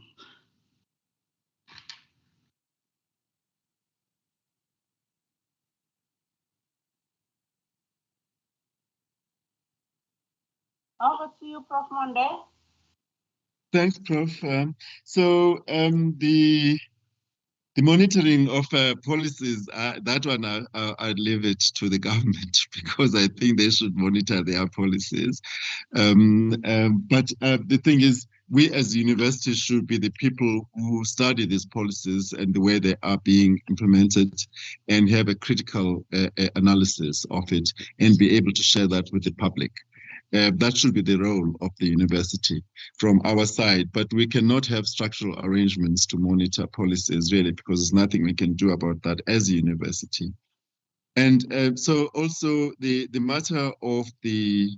Over to you, Prof. Monde. Thanks, Prof. So the monitoring of policies, that one I'd leave it to the government because I think they should monitor their policies. But the thing is, we as universities should be the people who study these policies and the way they are being implemented and have a critical analysis of it and be able to share that with the public. That should be the role of the university from our side, but we cannot have structural arrangements to monitor policies really, because there's nothing we can do about that as a university. And so also the matter of the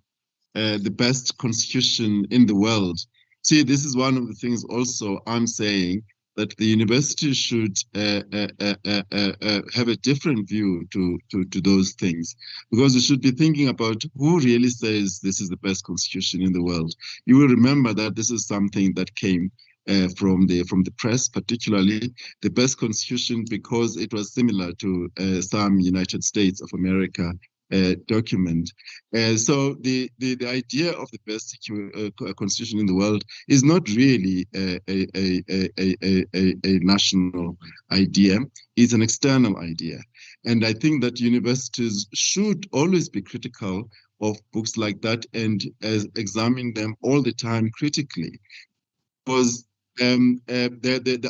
best constitution in the world. See, this is one of the things also I'm saying, that the university should have a different view to those things, because we should be thinking about who really says this is the best constitution in the world. You will remember that this is something that came from the press, particularly the best constitution, because it was similar to some United States of America document. So the idea of the best constitution in the world is not really a national idea. It's an external idea. And I think that universities should always be critical of books like that and examine them all the time critically, because there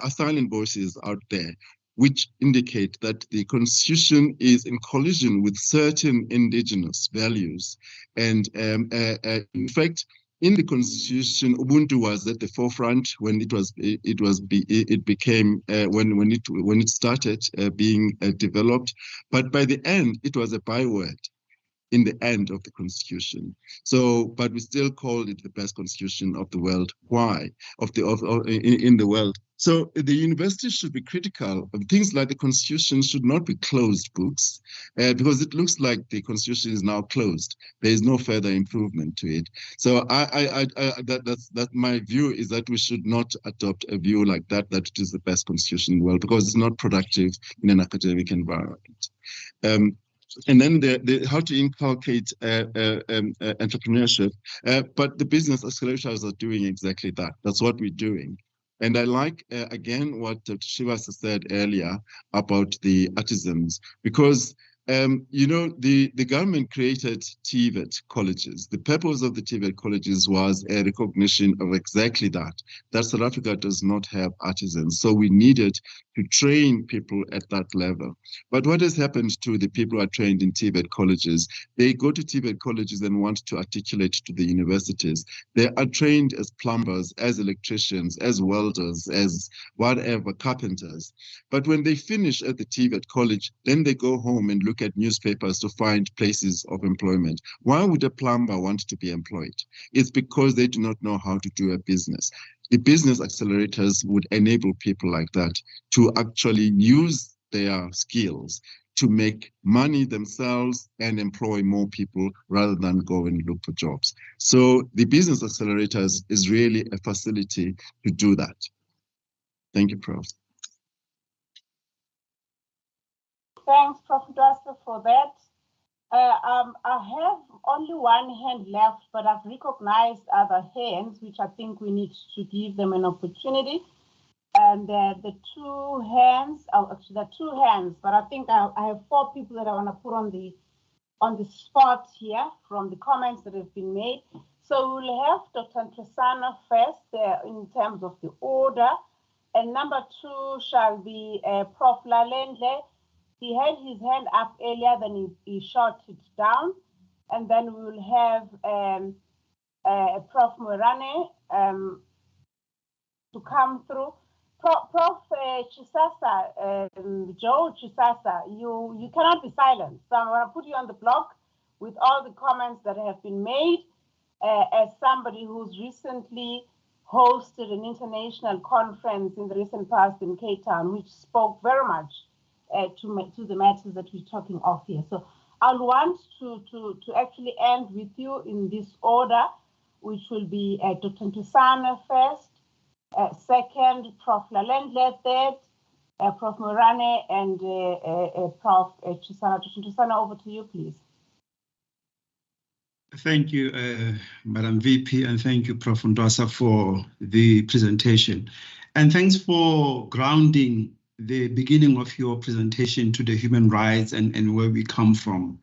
are silent voices out there which indicate that the constitution is in collision with certain indigenous values. And in fact, in the constitution, Ubuntu was at the forefront when it started being developed. But by the end, it was a byword in the end of the constitution. So, but we still call it the best constitution of the world. Why? In the world. So the university should be critical of things like the constitution should not be closed books, because it looks like the constitution is now closed. There is no further improvement to it. So that's my view, is that we should not adopt a view like that it is the best constitution in the world, because it's not productive in an academic environment. And then how to inculcate entrepreneurship. But the business accelerators are doing exactly that. That's what we're doing. And I like, again, what Shivasa said earlier about the artisans, because the government created TVET colleges. The purpose of the TVET colleges was a recognition of exactly that South Africa does not have artisans. So we needed to train people at that level. But what has happened to the people who are trained in TVET colleges? They go to TVET colleges and want to articulate to the universities. They are trained as plumbers, as electricians, as welders, as whatever, carpenters. But when they finish at the TVET college, then they go home and look at newspapers to find places of employment. Why would a plumber want to be employed? It's because they do not know how to do a business. The business accelerators would enable people like that to actually use their skills to make money themselves and employ more people rather than go and look for jobs. So the business accelerators is really a facility to do that. Thank you, Prof. Thanks, Prof Ntwasa, for that. I have only one hand left, but I've recognized other hands, which I think we need to give them an opportunity. And the two hands, actually there are two hands, but I think I have four people that I want to put on the spot here from the comments that have been made. So we'll have Dr. Ntwasa first in terms of the order, and number two shall be Prof Lalendle. He had his hand up earlier, then he shot it down. And then we will have Prof Morane to come through. Prof Chisasa, Joe Chisasa, you cannot be silent. So I'm going to put you on the block with all the comments that have been made as somebody who's recently hosted an international conference in the recent past in Cape Town, which spoke very much to the matters that we're talking of here. So I'll want to actually end with you in this order, which will be Dr. Ntwasa first, second, Prof Lalendle, third, Prof Morane, and Prof Chisana. Dr. Ntwasa, over to you, please. Thank you, Madam VP, and thank you, Prof Ntwasa, for the presentation. And thanks for grounding the beginning of your presentation to the human rights and where we come from.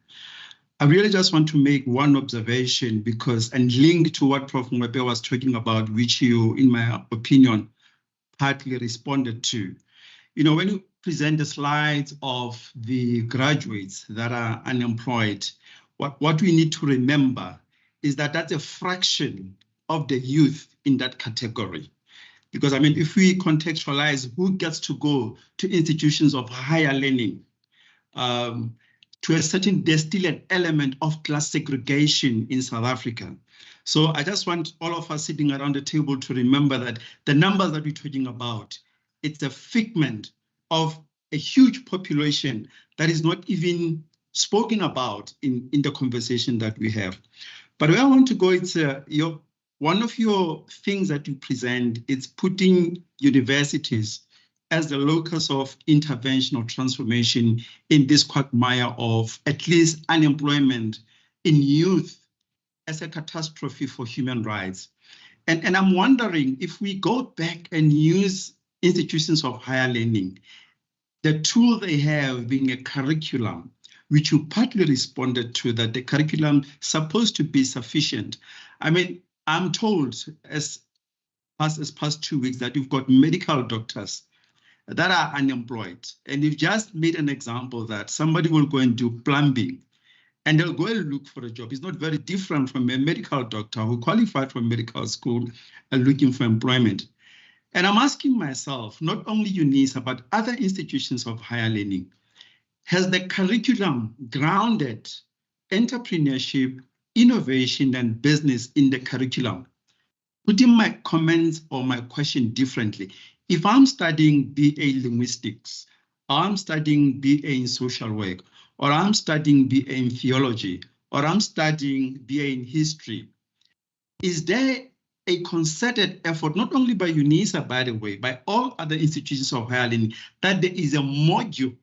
I really just want to make one observation and link to what Prof Mwepe was talking about, which you, in my opinion, partly responded to. You know, when you present the slides of the graduates that are unemployed, what we need to remember is that that's a fraction of the youth in that category. Because, I mean, if we contextualize who gets to go to institutions of higher learning, to a certain, there's still an element of class segregation in South Africa. So I just want all of us sitting around the table to remember that the numbers that we're talking about, it's a figment of a huge population that is not even spoken about in the conversation that we have. But where I want to go, it's one of your things that you present, it's putting universities as the locus of intervention or transformation in this quagmire of at least unemployment in youth as a catastrophe for human rights. And I'm wondering if we go back and use institutions of higher learning, the tool they have being a curriculum, which you partly responded to, that the curriculum is supposed to be sufficient. I mean, I'm told as past 2 weeks that you've got medical doctors that are unemployed. And you've just made an example that somebody will go and do plumbing and they'll go and look for a job. It's not very different from a medical doctor who qualified from medical school and looking for employment. And I'm asking myself, not only Unisa, but other institutions of higher learning, has the curriculum grounded entrepreneurship, innovation, and business in the curriculum? Putting my comments or my question differently, if I'm studying BA linguistics, or I'm studying BA in social work, or I'm studying BA in theology, or I'm studying BA in history, is there a concerted effort, not only by Unisa, by the way, by all other institutions of higher learning, that there is a module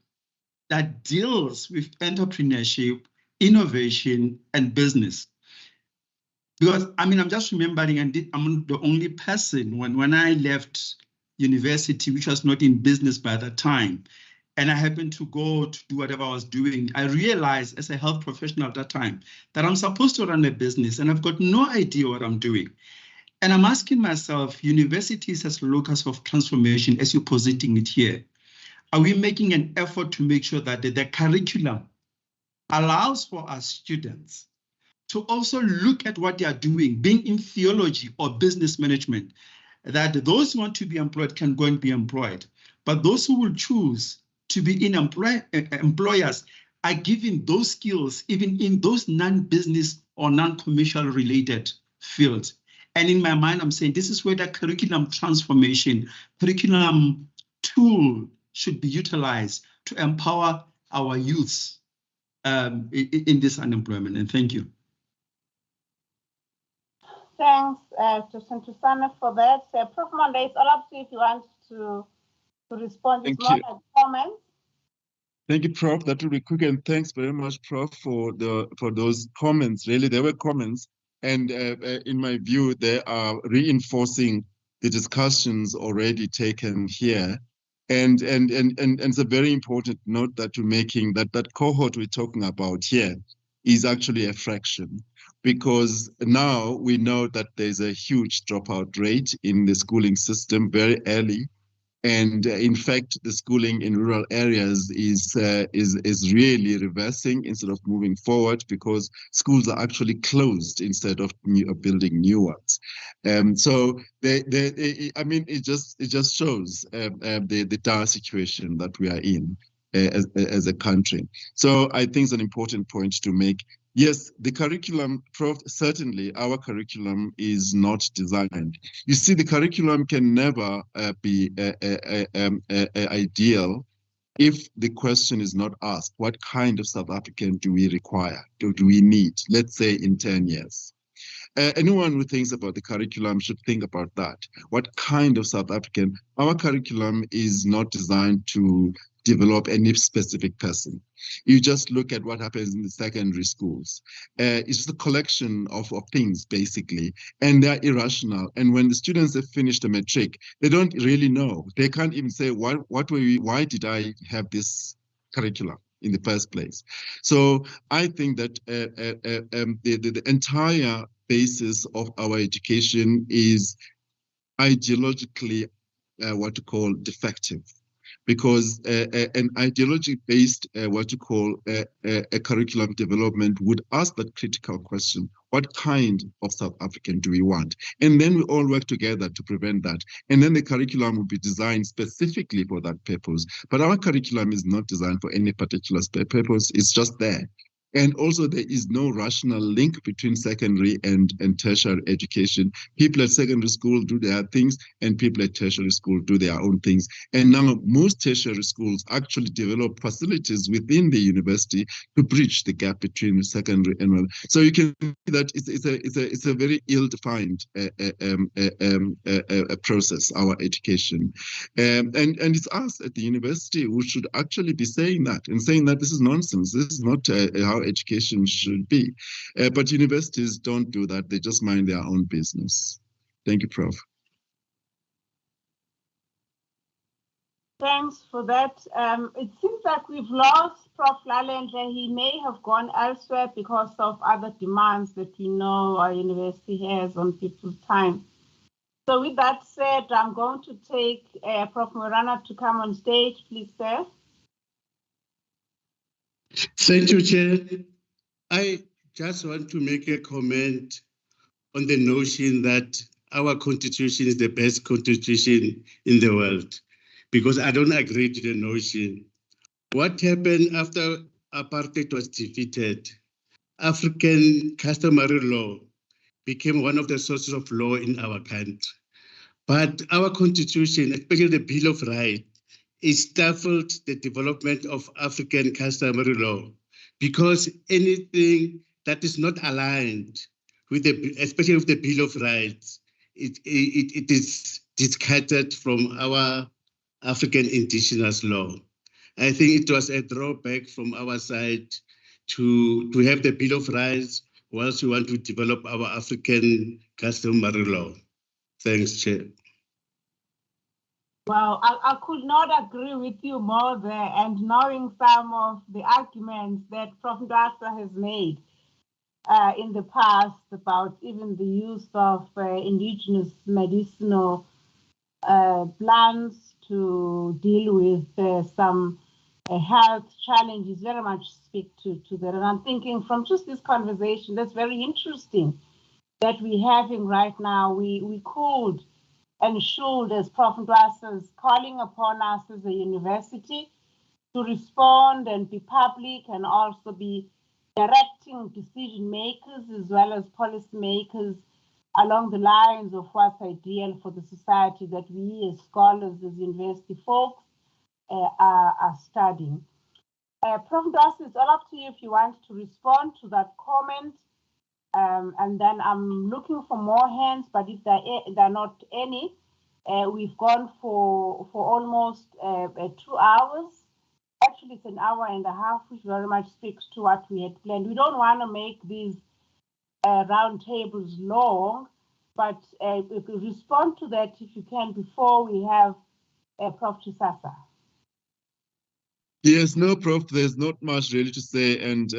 that deals with entrepreneurship, innovation, and business? Because, I mean, I'm just remembering, and I'm the only person when I left university, which was not in business by that time, and I happened to go to do whatever I was doing, I realized as a health professional at that time that I'm supposed to run a business and I've got no idea what I'm doing. And I'm asking myself, universities as locus of transformation, as you're positing it here, are we making an effort to make sure that the curriculum allows for our students to also look at what they are doing, being in theology or business management, that those who want to be employed can go and be employed, but those who will choose to be in employers are given those skills even in those non-business or non-commercial related fields. And in my mind, I'm saying this is where the curriculum transformation, curriculum tool should be utilized to empower our youths in this unemployment. And thank you. Thanks to Ntwasa for that. Prof Monday, it's all up to you if you want to respond. Thank it's more you. like comments. Thank you, Prof. That will be quick, and thanks very much, Prof, for those comments. Really, they were comments, and in my view, they are reinforcing the discussions already taken here. And it's a very important note that you're making, that cohort we're talking about here is actually a fraction, because now we know that there's a huge dropout rate in the schooling system very early. And in fact, the schooling in rural areas is really reversing instead of moving forward, because schools are actually closed instead of building new ones. So I mean, it just shows the dire situation that we are in as a country. So I think it's an important point to make. Yes, the curriculum, Prof, certainly our curriculum is not designed. You see, the curriculum can never be ideal if the question is not asked, what kind of South African do we require, do we need, let's say in 10 years? Anyone who thinks about the curriculum should think about that. What kind of South African? Our curriculum is not designed to develop any specific person. You just look at what happens in the secondary schools. It's just a collection of things, basically, and they're irrational. And when the students have finished the matric, they don't really know. They can't even say, why did I have this curriculum? in the first place. So I think that the entire basis of our education is ideologically what to call defective, because an ideology-based what you call a curriculum development would ask that critical question: what kind of South African do we want? And then we all work together to prevent that. And then the curriculum will be designed specifically for that purpose. But our curriculum is not designed for any particular purpose. It's just there. And also, there is no rational link between secondary and tertiary education. People at secondary school do their things, and people at tertiary school do their own things. And now most tertiary schools actually develop facilities within the university to bridge the gap between secondary and so you can see that it's a very ill-defined process, our education, and it's us at the university who should actually be saying that and saying that this is nonsense. This is not how education should be. But universities don't do that. They just mind their own business. Thank you, Prof. Thanks for that. It seems like we've lost Prof Lalendle. He may have gone elsewhere because of other demands that we know our university has on people's time. So with that said, I'm going to take Prof Moerane to come on stage, please, sir. Thank you, Chair. I just want to make a comment on the notion that our constitution is the best constitution in the world, because I don't agree to the notion. What happened after apartheid was defeated? African customary law became one of the sources of law in our country. But our constitution, especially the Bill of Rights, it stifled the development of African customary law, because anything that is not aligned with especially with the Bill of Rights, it is discarded from our African indigenous law. I think it was a drawback from our side to have the Bill of Rights whilst we want to develop our African customary law. Thanks, Chair. Well, I could not agree with you more there, and knowing some of the arguments that Prof Ntwasa has made in the past about even the use of indigenous medicinal plants to deal with some health challenges very much speak to that. And I'm thinking from just this conversation, that's very interesting that we're having right now. We could and should, as Prof Ntwasa is calling upon us as a university, to respond and be public and also be directing decision makers as well as policy makers along the lines of what's ideal for the society that we as scholars, as university folks, are studying. Prof Ntwasa, it's all up to you if you want to respond to that comment. And then I'm looking for more hands, but if there are not any, we've gone for almost 2 hours. Actually, it's an hour and a half, which very much speaks to what we had planned. We don't want to make these round tables long, but respond to that if you can before we have Prof Chisasa. Yes, no, Prof, there's not much really to say, and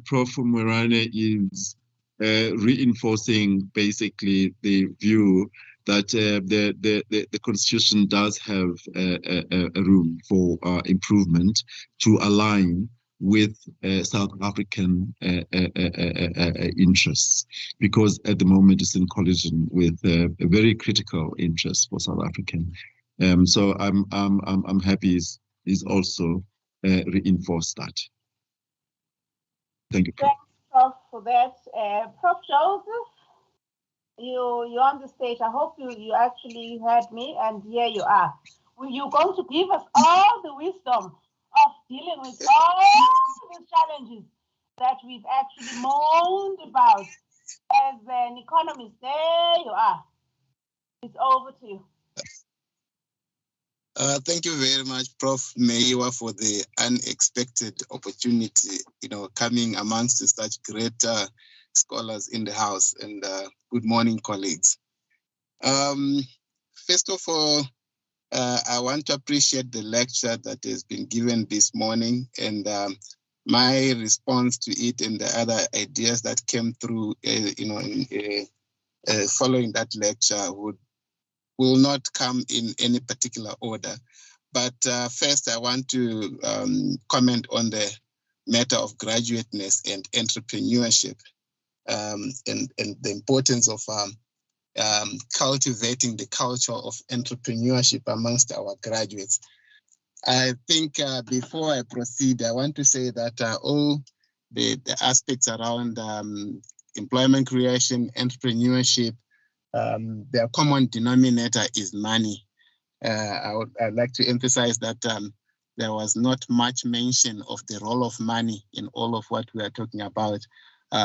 Prof Moerane is reinforcing basically the view that the Constitution does have a room for improvement to align with South African interests, because at the moment it's in collision with a very critical interest for South African. So I'm happy is also reinforced that. Thank you, Prof. Thanks, Prof, for that. Prof Joseph, you're on the stage. I hope you actually heard me, and here you are. You're going to give us all the wisdom of dealing with all the challenges that we've actually moaned about as an economist. There you are. It's over to you. Thank you very much, Prof Meyiwa, for the unexpected opportunity, coming amongst such great scholars in the house. And good morning, colleagues. First of all, I want to appreciate the lecture that has been given this morning, and my response to it and the other ideas that came through, following that lecture will not come in any particular order. But first, I want to comment on the matter of graduateness and entrepreneurship, and the importance of cultivating the culture of entrepreneurship amongst our graduates. I think before I proceed, I want to say that all the aspects around employment creation, entrepreneurship, their common denominator is money. I'd like to emphasize that there was not much mention of the role of money in all of what we are talking about.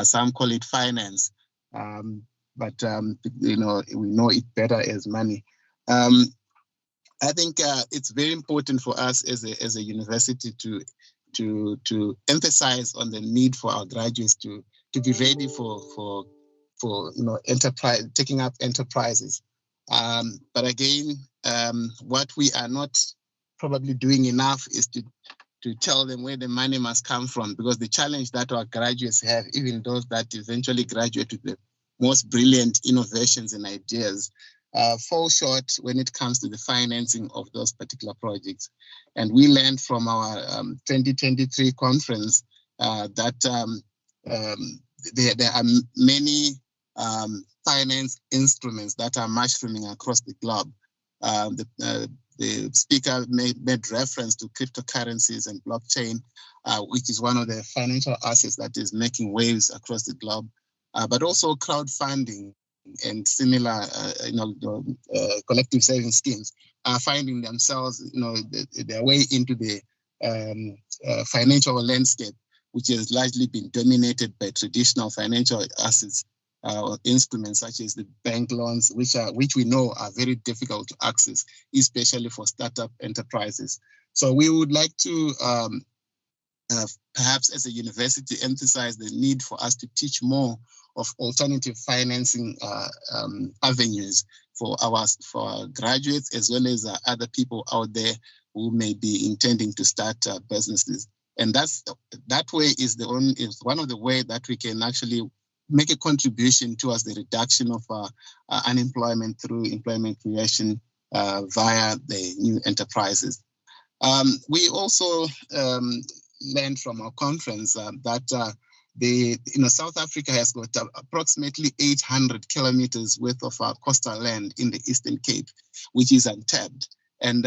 Some call it finance, but we know it better as money. I think it's very important for us as a university to emphasize on the need for our graduates to be ready for enterprise, taking up enterprises. But again, what we are not probably doing enough is to tell them where the money must come from, because the challenge that our graduates have, even those that eventually graduate with the most brilliant innovations and ideas, fall short when it comes to the financing of those particular projects. And we learned from our 2023 conference that there are many finance instruments that are mushrooming across the globe. The speaker made reference to cryptocurrencies and blockchain, which is one of the financial assets that is making waves across the globe, but also crowdfunding and similar, collective savings schemes are finding themselves, their way into the financial landscape, which has largely been dominated by traditional financial assets or instruments such as the bank loans, which we know are very difficult to access, especially for startup enterprises. So we would like to perhaps as a university emphasize the need for us to teach more of alternative financing avenues for our graduates, as well as other people out there who may be intending to start businesses. And that way is one of the ways that we can actually make a contribution towards the reduction of unemployment through employment creation via the new enterprises. We also learned from our conference that South Africa has got approximately 800 kilometers worth of coastal land in the Eastern Cape, which is untapped. And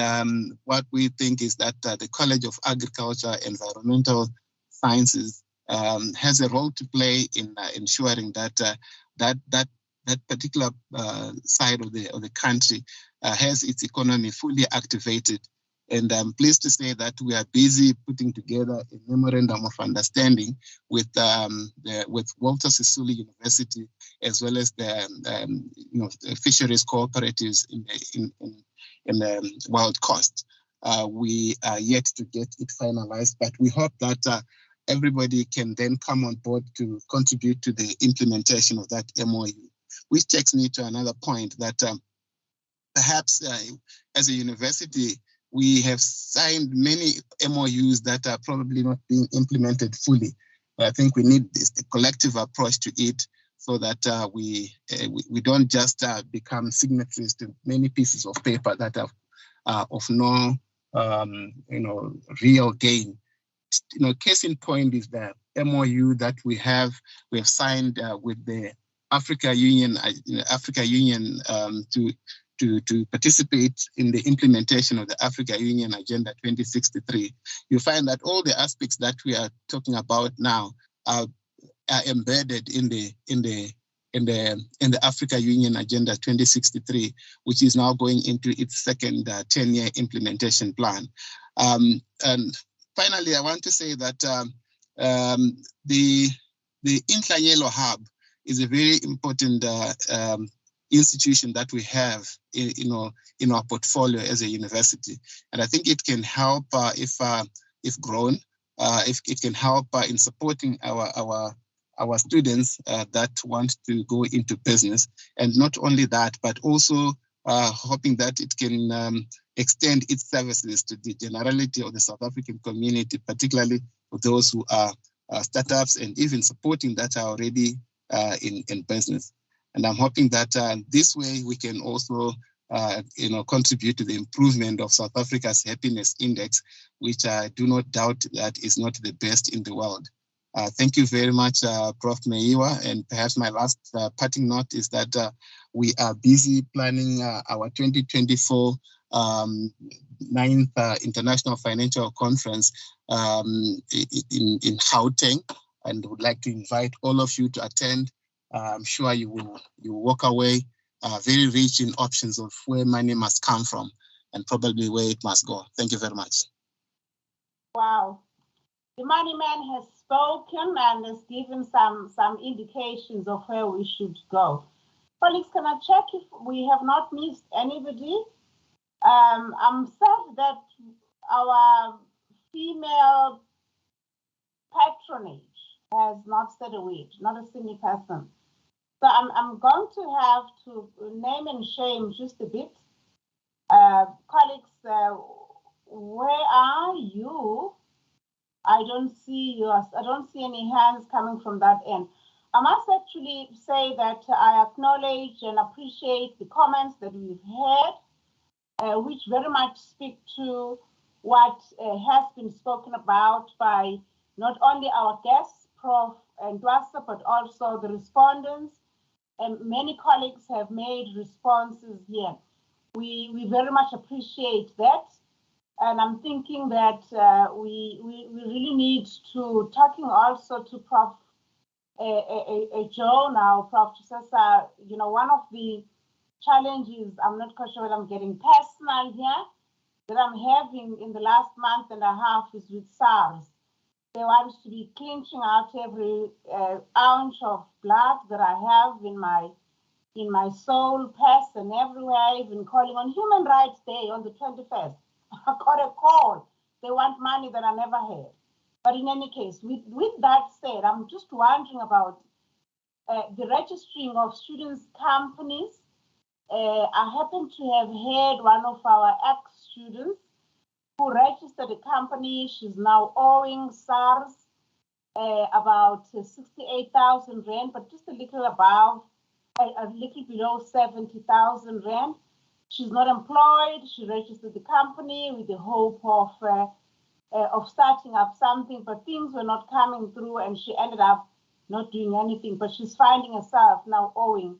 what we think is that the College of Agriculture and Environmental Sciences has a role to play in ensuring that that particular side of the country has its economy fully activated. And I'm pleased to say that we are busy putting together a memorandum of understanding with Walter Sisulu University, as well as the fisheries cooperatives in the Wild Coast. We are yet to get it finalized, but we hope that everybody can then come on board to contribute to the implementation of that MOU, which takes me to another point that perhaps as a university, we have signed many MOUs that are probably not being implemented fully. But I think we need a collective approach to it so that we don't just become signatories to many pieces of paper that are of no real gain. Case in point is the MOU that we have signed with the Africa Union to participate in the implementation of the Africa Union Agenda 2063. You find that all the aspects that we are talking about now are embedded in the Africa Union Agenda 2063, which is now going into its second 10-year implementation plan. And finally, I want to say that the Inhlanyelo Hub is a very important institution that we have in our portfolio as a university, and I think it can help if grown. If it can help in supporting our students that want to go into business, and not only that, but also hoping that it can extend its services to the generality of the South African community, particularly for those who are startups and even supporting that are already in business. And I'm hoping that this way we can also contribute to the improvement of South Africa's happiness index, which I do not doubt that is not the best in the world. Thank you very much, Prof Meyiwa. And perhaps my last parting note is that we are busy planning our 2024 9th International Financial Conference in Gauteng, and would like to invite all of you to attend. I'm sure you will walk away very rich in options of where money must come from and probably where it must go. Thank you very much. Wow. The money man has spoken and has given some indications of where we should go. Colleagues, can I check if we have not missed anybody? I'm sad that our female patronage has not said a word, not a single person. So I'm going to have to name and shame just a bit. Colleagues, where are you? I don't see yours. I don't see any hands coming from that end. I must actually say that I acknowledge and appreciate the comments that we've heard, which very much speak to what has been spoken about by not only our guests, Prof Ntwasa, but also the respondents. And many colleagues have made responses here. We very much appreciate that. And I'm thinking that we really need to, talking also to Prof Joe now, Prof Ntwasa, one of the challenges, I'm not quite sure whether I'm getting personal here, that I'm having in the last month and a half is with SARS. They want to be clinching out every ounce of blood that I have in my soul, person, everywhere, even calling on Human Rights Day on the 21st. I got a call. They want money that I never had. But in any case, with that said, I'm just wondering about the registering of students' companies. I happen to have heard one of our ex-students who registered a company. She's now owing SARS about 68,000 rand, but just a little above, a little below 70,000 rand. She's not employed. She registered the company with the hope of starting up something, but things were not coming through, and she ended up not doing anything. But she's finding herself now owing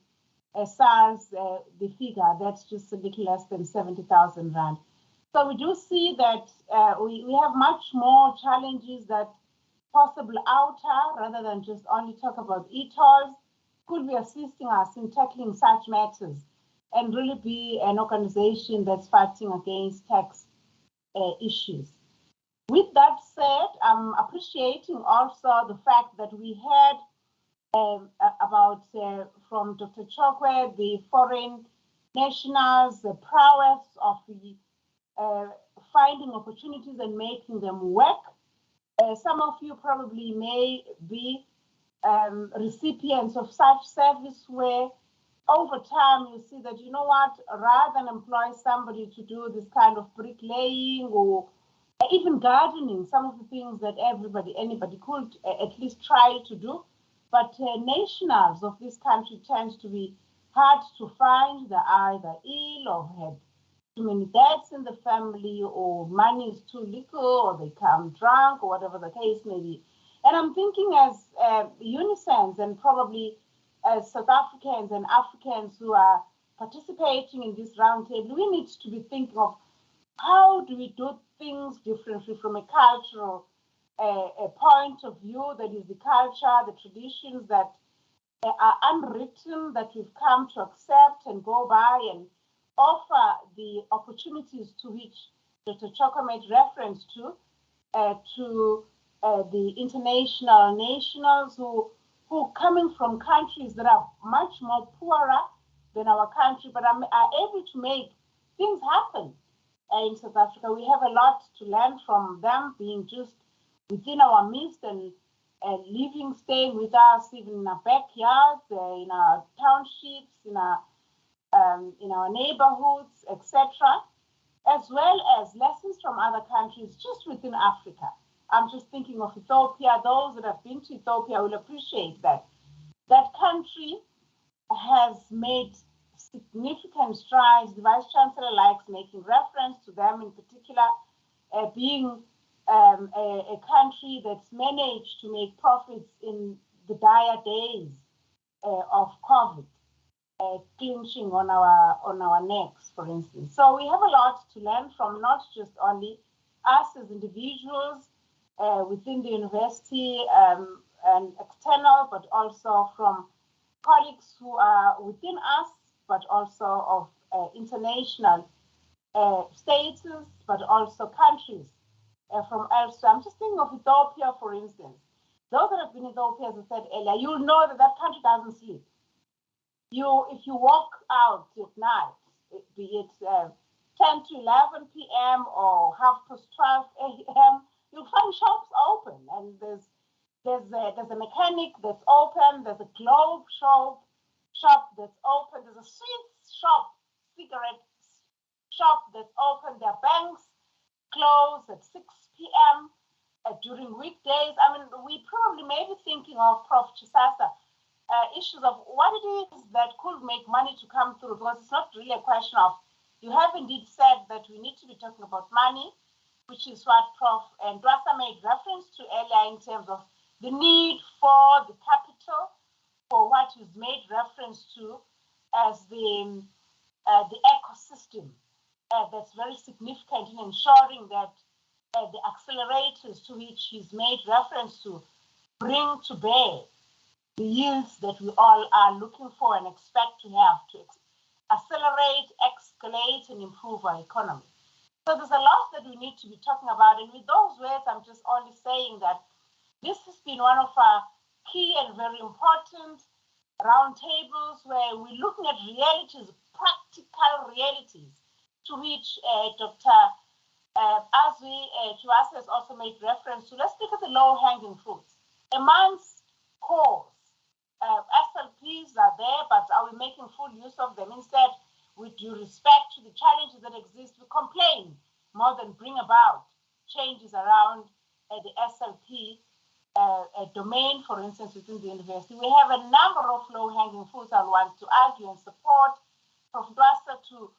SARS the figure that's just a little less than 70,000 rand. So we do see that we have much more challenges that possible outer, rather than just only talk about ETOLs, could be assisting us in tackling such matters and really be an organization that's fighting against tax issues. With that said, I'm appreciating also the fact that we heard about from Dr. Chokwe, the foreign nationals, the prowess of the finding opportunities and making them work. Some of you probably may be recipients of such service where over time you see that, rather than employ somebody to do this kind of bricklaying or even gardening, some of the things that anybody could at least try to do, but nationals of this country tend to be hard to find. They're either ill or had too many deaths in the family, or money is too little, or they come drunk, or whatever the case may be. And I'm thinking as Unisans and probably as South Africans and Africans who are participating in this roundtable, we need to be thinking of how do we do things differently from a cultural point of view, that is the culture, the traditions that are unwritten, that we've come to accept and go by, and offer the opportunities to which Dr. Chokwe made reference to the international nationals who coming from countries that are much more poorer than our country, but are able to make things happen in South Africa. We have a lot to learn from them, being just within our midst and living, staying with us, even in our backyards, in our townships, in our in our neighborhoods, etc., as well as lessons from other countries just within Africa. I'm just thinking of Ethiopia. Those that have been to Ethiopia will appreciate that. That country has made significant strides. The Vice Chancellor likes making reference to them in particular, being a country that's managed to make profits in the dire days of COVID, clinching on our necks, for instance. So we have a lot to learn from, not just only us as individuals within the university and external, but also from colleagues who are within us, but also of international status, but also countries from elsewhere. I'm just thinking of Ethiopia, for instance. Those that have been in Ethiopia, as I said earlier, you'll know that that country doesn't sleep. If you walk out at night, be it 10 to 11 p.m. or 12:30 a.m., you'll find shops open, and there's a mechanic that's open, there's a globe shop that's open, there's a sweets shop, cigarette shop that's open, there are banks closed at 6 p.m. During weekdays. I mean, we probably may be thinking of Prof Ntwasa, issues of what it is that could make money to come through, because it's not really a question of, you have indeed said that we need to be talking about money, which is what Prof Ntwasa made reference to earlier in terms of the need for the capital, for what is made reference to as the ecosystem that's very significant in ensuring that the accelerators to which he's made reference to bring to bear the yields that we all are looking for and expect to have to accelerate, escalate, and improve our economy. So there's a lot that we need to be talking about. And with those words, I'm just only saying that this has been one of our key and very important roundtables where we're looking at realities, practical realities, to which Dr. Ntwasa has also made reference to. Let's look at the low-hanging fruits. A month's course, SLPs are there, but are we making full use of them? Instead, with due respect to the challenges that exist, we complain more than bring about changes around the SLP domain, for instance, within the university. We have a number of low-hanging fruits I want to argue and support Prof Ntwasa to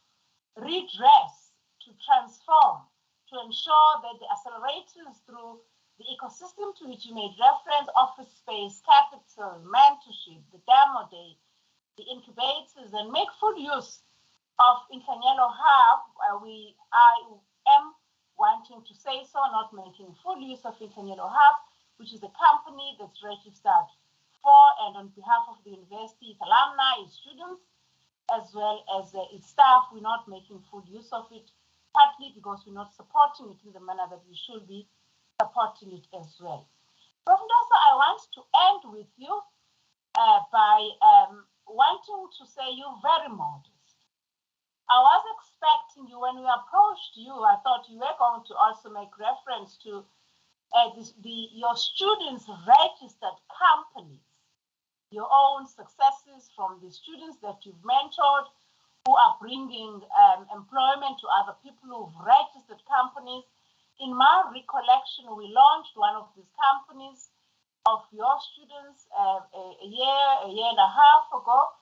redress, to transform, to ensure that the accelerators through the ecosystem to which you made reference, office space, capital, mentorship, the demo day, the incubators, and make full use of Inhlanyelo Hub. I am wanting to say so, not making full use of Inhlanyelo Hub, which is a company that's registered for and on behalf of the university, its alumni, its students, as well as its staff. We're not making full use of it, partly because we're not supporting it in the manner that we should be supporting it as well. Prof Ntwasa, I want to end with you by wanting to say you're very modest. I was expecting you, when we approached you, I thought you were going to also make reference to your students' registered companies, your own successes from the students that you've mentored, who are bringing employment to other people who've registered companies. In my recollection, we launched one of these companies of your students a year and a half ago.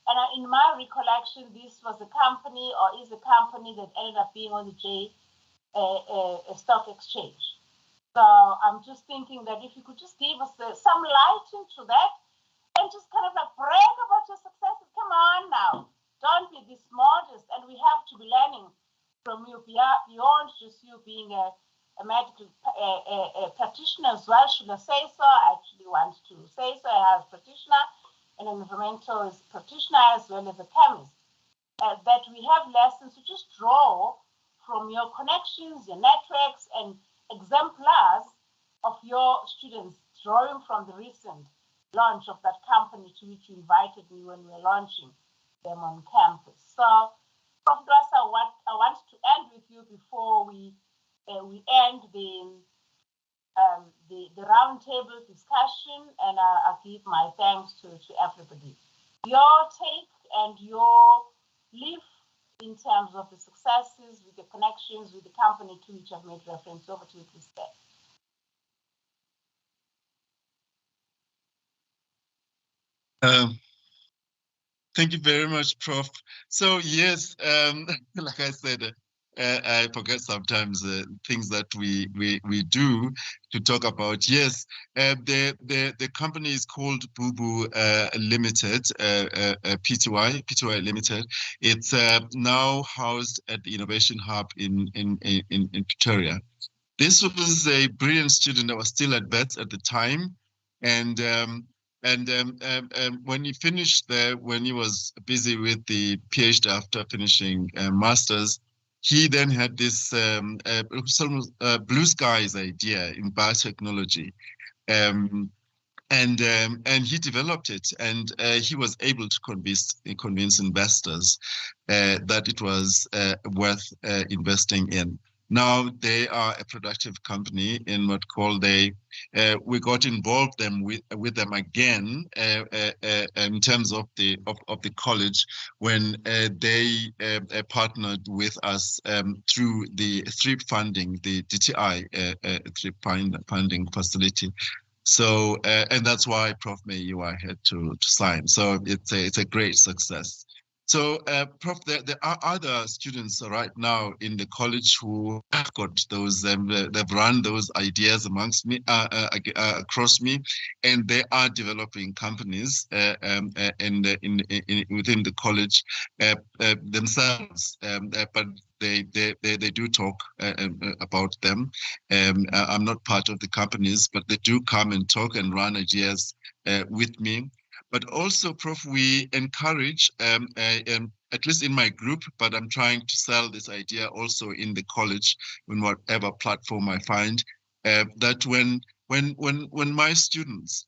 And in my recollection, this was a company, or is a company, that ended up being on the stock exchange. So I'm just thinking that if you could just give us some light into that and just kind of like brag about your successes. Come on now. Don't be this modest, and we have to be learning from you beyond just you being a medical practitioner as well. Should I say so? I actually want to say so. I have a practitioner, an environmental practitioner, as well as a chemist. That we have lessons to just draw from your connections, your networks, and exemplars of your students, drawing from the recent launch of that company to which you invited me when we were launching them on campus. So, Prof Ntwasa, I want to end with you before we end the roundtable discussion, and I'll give my thanks to everybody. Your take and your leave terms of the successes, with the connections, with the company to which I've made reference. Over to you, please. Thank you very much, Prof. So yes, like I said, I forget sometimes things that we do to talk about. Yes, the company is called Bubu Limited, PTY Limited. It's now housed at the Innovation Hub in Pretoria. This was a brilliant student that was still at Wits at the time, and when he finished there, when he was busy with the PhD after finishing masters, he then had this blue skies idea in biotechnology, and he developed it, and he was able to convince investors that it was worth investing in. Now they are a productive company in what we got involved with them again in terms of the college when they partnered with us through the THRIP funding, the DTI THRIP funding facility. So and that's why Prof Meyiwa had to sign. So it's a great success. So, Prof, there are other students right now in the college who have got those, they've run those ideas amongst me, across me, and they are developing companies within the college themselves. But they do talk about them. I'm not part of the companies, but they do come and talk and run ideas with me. But also, Prof, we encourage, at least in my group, but I'm trying to sell this idea also in the college, in whatever platform I find, that when my students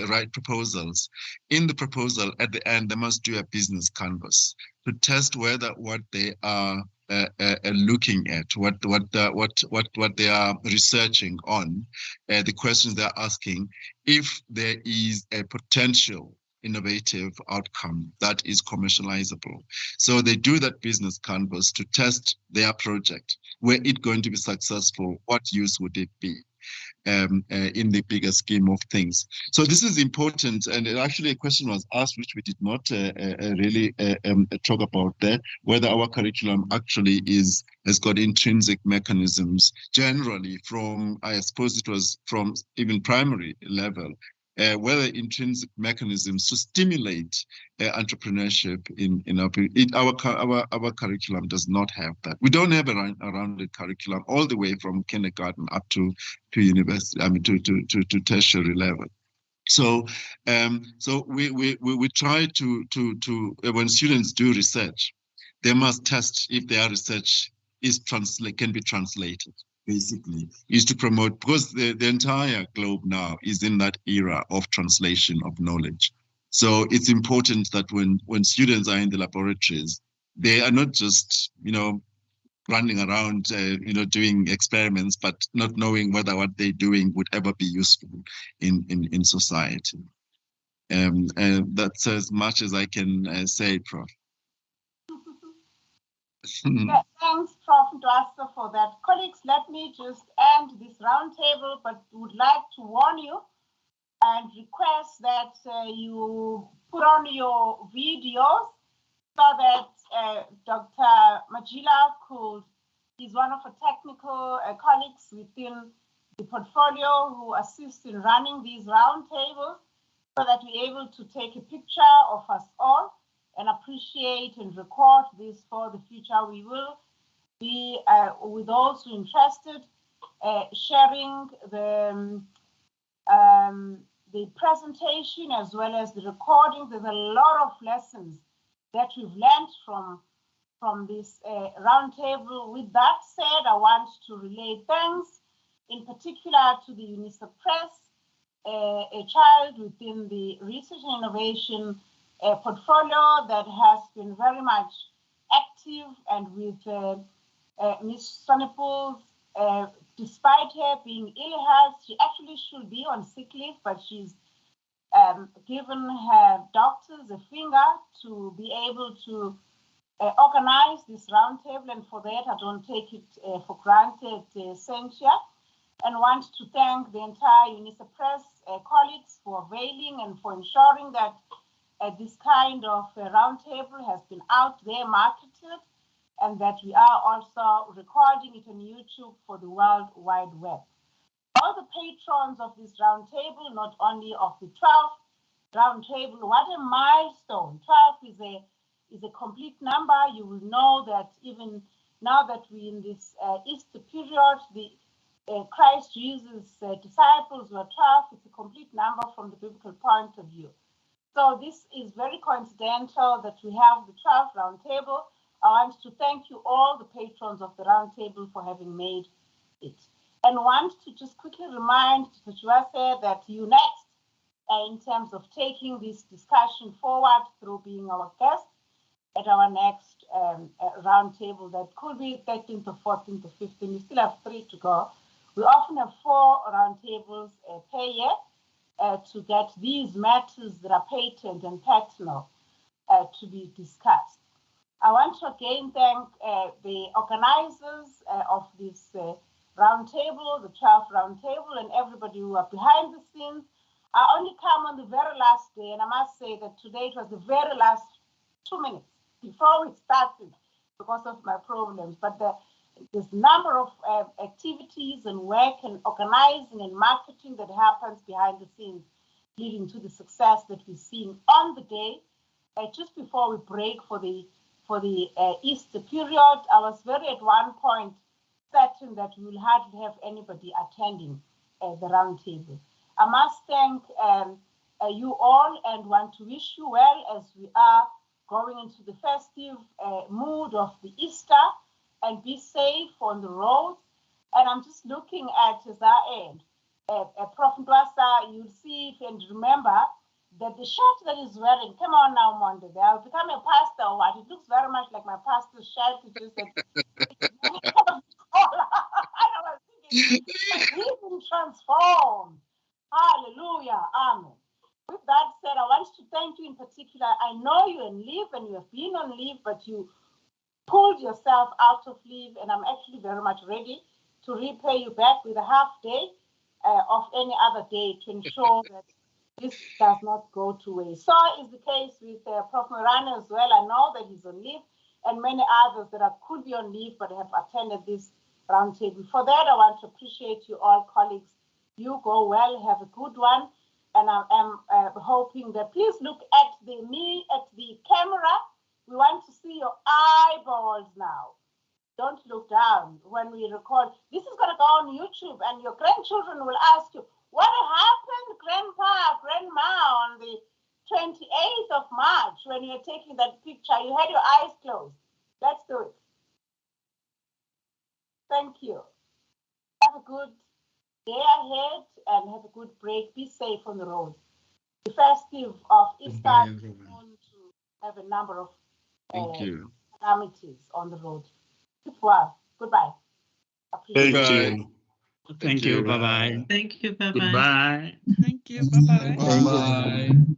write proposals, in the proposal at the end, they must do a business canvas to test whether what they are looking at, what they are researching on, the questions they're asking, if there is a potential innovative outcome that is commercializable. So they do that business canvas to test their project. Were it going to be successful? What use would it be? In the bigger scheme of things. So this is important, and actually a question was asked which we did not really talk about there, whether our curriculum actually has got intrinsic mechanisms generally from, I suppose it was from even primary level, whether intrinsic mechanisms to stimulate entrepreneurship our curriculum does not have that. We don't have a rounded curriculum all the way from kindergarten up to university, to tertiary level. So so we try to when students do research, they must test if their research can be translated. Basically, is to promote, because the entire globe now is in that era of translation of knowledge. So it's important that when students are in the laboratories, they are not just, running around, doing experiments, but not knowing whether what they're doing would ever be useful in society. And that's as much as I can say, Prof. Yeah, thanks, Prof Ntwasa, for that. Colleagues, let me just end this roundtable, but would like to warn you and request that you put on your videos so that Dr. Majila he's one of the technical colleagues within the portfolio who assists in running these roundtables, so that we're able to take a picture of us all and appreciate and record this for the future. We will be, with those who are interested, sharing the presentation as well as the recording. There's a lot of lessons that we've learned from this roundtable. With that said, I want to relay thanks in particular to the Unisa Press, a child within the research and innovation portfolio that has been very much active, and with Ms. Sonnepoel's, despite her being ill health, she actually should be on sick leave, but she's given her doctors a finger to be able to organize this roundtable, and for that I don't take it for granted, Sentia, and want to thank the entire Unisa Press colleagues for availing and for ensuring that this kind of roundtable has been out there marketed, and that we are also recording it on YouTube for the World Wide Web. All the patrons of this roundtable, not only of the 12th roundtable, what a milestone. 12 is a complete number. You will know that even now that we're in this Easter period, the Christ Jesus' disciples were 12. It's a complete number from the biblical point of view. So this is very coincidental that we have the 12th roundtable. I want to thank you all, the patrons of the roundtable, for having made it. And want to just quickly remind Thenjiwe that you next, in terms of taking this discussion forward through being our guest at our next roundtable that could be 13th or 14th or 15th. We still have 3 to go. We often have 4 roundtables per year to get these matters that are patent and personal to be discussed. I want to again thank the organizers of this roundtable, the 12th roundtable, and everybody who are behind the scenes. I only come on the very last day, and I must say that today it was the very last 2 minutes before we started because of my problems. But there's a number of activities and work and organizing and marketing that happens behind the scenes, leading to the success that we're seeing on the day. Just before we break for the Easter period, I was very at one point certain that we will hardly have anybody attending the roundtable. I must thank you all and want to wish you well as we are going into the festive mood of the Easter, and be safe on the roads. And I'm just looking at as I end, Prof Ntwasa, you'll see and remember that the shirt that he's wearing, come on now, Monday, I'll become a pastor or what? It looks very much like my pastor's shirt. It's just that I was thinking, he's been transformed. Hallelujah. Amen. With that said, I want to thank you in particular. I know you're on leave and you have been on leave, but you pulled yourself out of leave, and I'm actually very much ready to repay you back with a half day of any other day to ensure that this does not go to waste. So is the case with Prof Meyiwa as well. I know that he's on leave, and many others that could be on leave but have attended this roundtable. For that, I want to appreciate you all, colleagues. You go well, have a good one, and I am hoping that please look at me at the camera. We want to see your eyeballs now. Don't look down when we record. This is going to go on YouTube, and your grandchildren will ask you, what happened, Grandpa, Grandma, on the 28th of March when you were taking that picture? You had your eyes closed. Let's do it. Thank you. Have a good day ahead and have a good break. Be safe on the road. The festive of Easter is known to have a number of calamities on the road. Keep well. Goodbye. Thank you. Thank you. Bye-bye. Thank you. Bye-bye. Goodbye. Thank you. Bye-bye. Bye-bye.